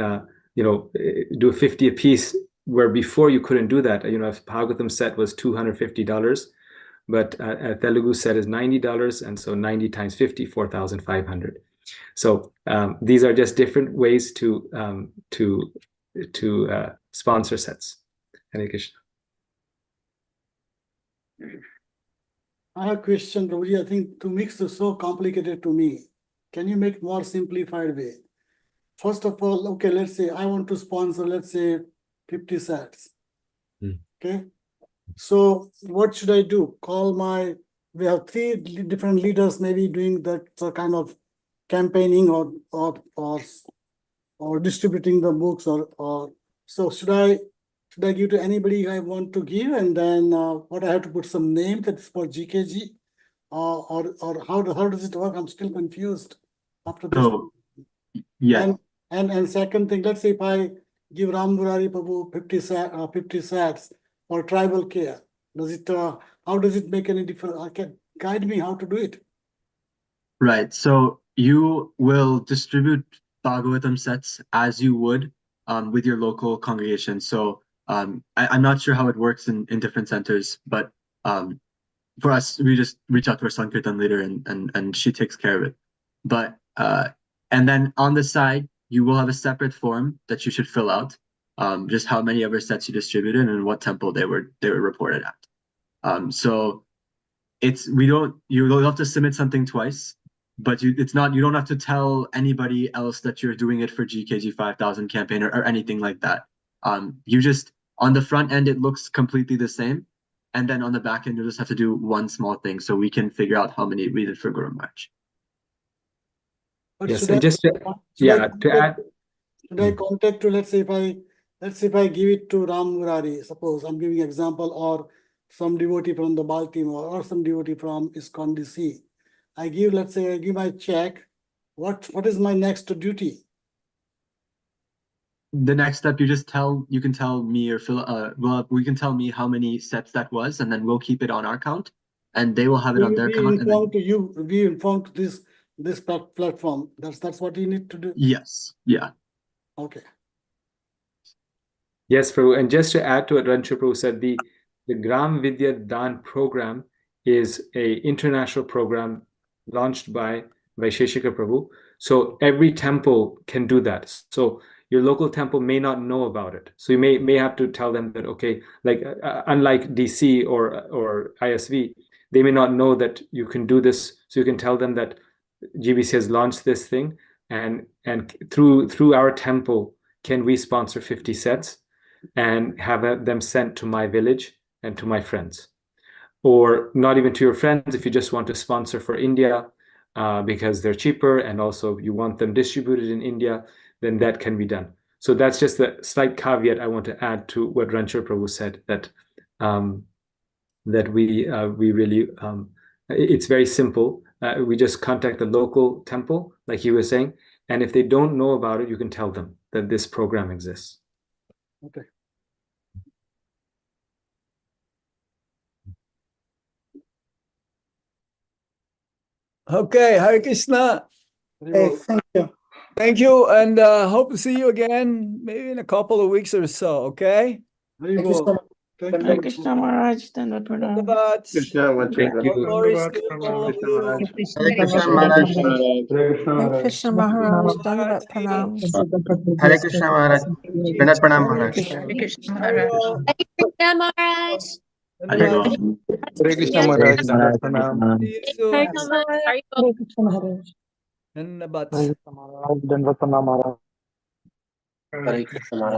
do 50 a piece, where before you couldn't do that. If Bhagavatam set was $250, but a Telugu set is $90, and so 90 times 50, 4,500. So these are just different ways to sponsor sets. Hare Krishna. I have a question, Prabhuji. I think to mix is so complicated to me. Can you make more simplified way? First of all, okay, let's say I want to sponsor, let's say 50 sets. Okay. So what should I do? We have 3 different leaders maybe doing that kind of campaigning or distributing the books, or so should I give to anybody I want to give, and then what I have to put some name that's for GKG, or how does it work? I'm still confused after this. So, yeah. And second thing, let's say if I give Ram Murari Prabhu 50 sets for tribal care, how does it make any difference? Can guide me how to do it. Right. So you will distribute Bhagavatam sets as you would with your local congregation. So I'm not sure how it works in different centers, but for us, we just reach out to our Sankirtan leader and she takes care of it. But and then on the side, you will have a separate form that you should fill out, just how many ever sets you distributed and what temple they were reported at. So you don't have to submit something twice, but you don't have to tell anybody else that you're doing it for GKG 5000 campaign or anything like that. You just, on the front end, it looks completely the same. And then on the back end, you just have to do one small thing so we can figure out how many we did for Guru Maharaj. Yes, and just to add. Should I contact to, let's say if I give it to Ram Murari, suppose I'm giving example, or some devotee from the Baltimore or some devotee from ISKCON DC. I give my check. What is my next duty? The next step, you can tell me or Phil, we can tell me how many sets that was, and then we'll keep it on our count, and they will have it on their count. We inform to this platform. That's what you need to do. Yes. Yeah. Okay. Yes, Prabhu. And just to add to what Rancho Prabhu said, the Gram Vidya Dan program is an international program launched by Vaisheshika Prabhu. So every temple can do that. So your local temple may not know about it. So you may have to tell them that, okay, like unlike DC or ISV, they may not know that you can do this. So you can tell them that GBC has launched this thing, and through our temple, can we sponsor 50 sets and have them sent to my village and to my friends, or not even to your friends if you just want to sponsor for India because they're cheaper and also you want them distributed in India, then that can be done. So that's just a slight caveat I want to add to what Ranchar Prabhu said, that that we really it's very simple. We just contact the local temple, like he was saying, and if they don't know about it, you can tell them that this program exists. Okay. Okay, Hare Krishna. Hey, thank you. Thank you, and hope to see you again maybe in a couple of weeks or so, okay? Thank you so much. Hare Krishna Maharaj, Dandavat Pranam. Dandavats. Krishna, one Thank second. you. More glories to all of you. Hare Krishna Maharaj. Hare Krishna Maharaj. Dandavat Pranam. Hare Krishna Maharaj. Dandavat Pranam Maharaj. Hare Krishna Maharaj. Krishna Maharaj. Hare Krishna Maharaj. Dandavat Pranam. See you soon. Hare Krishna Maharaj. Dandavats. Dandavat Pranam Maharaj. Hare Krishna Maharaj.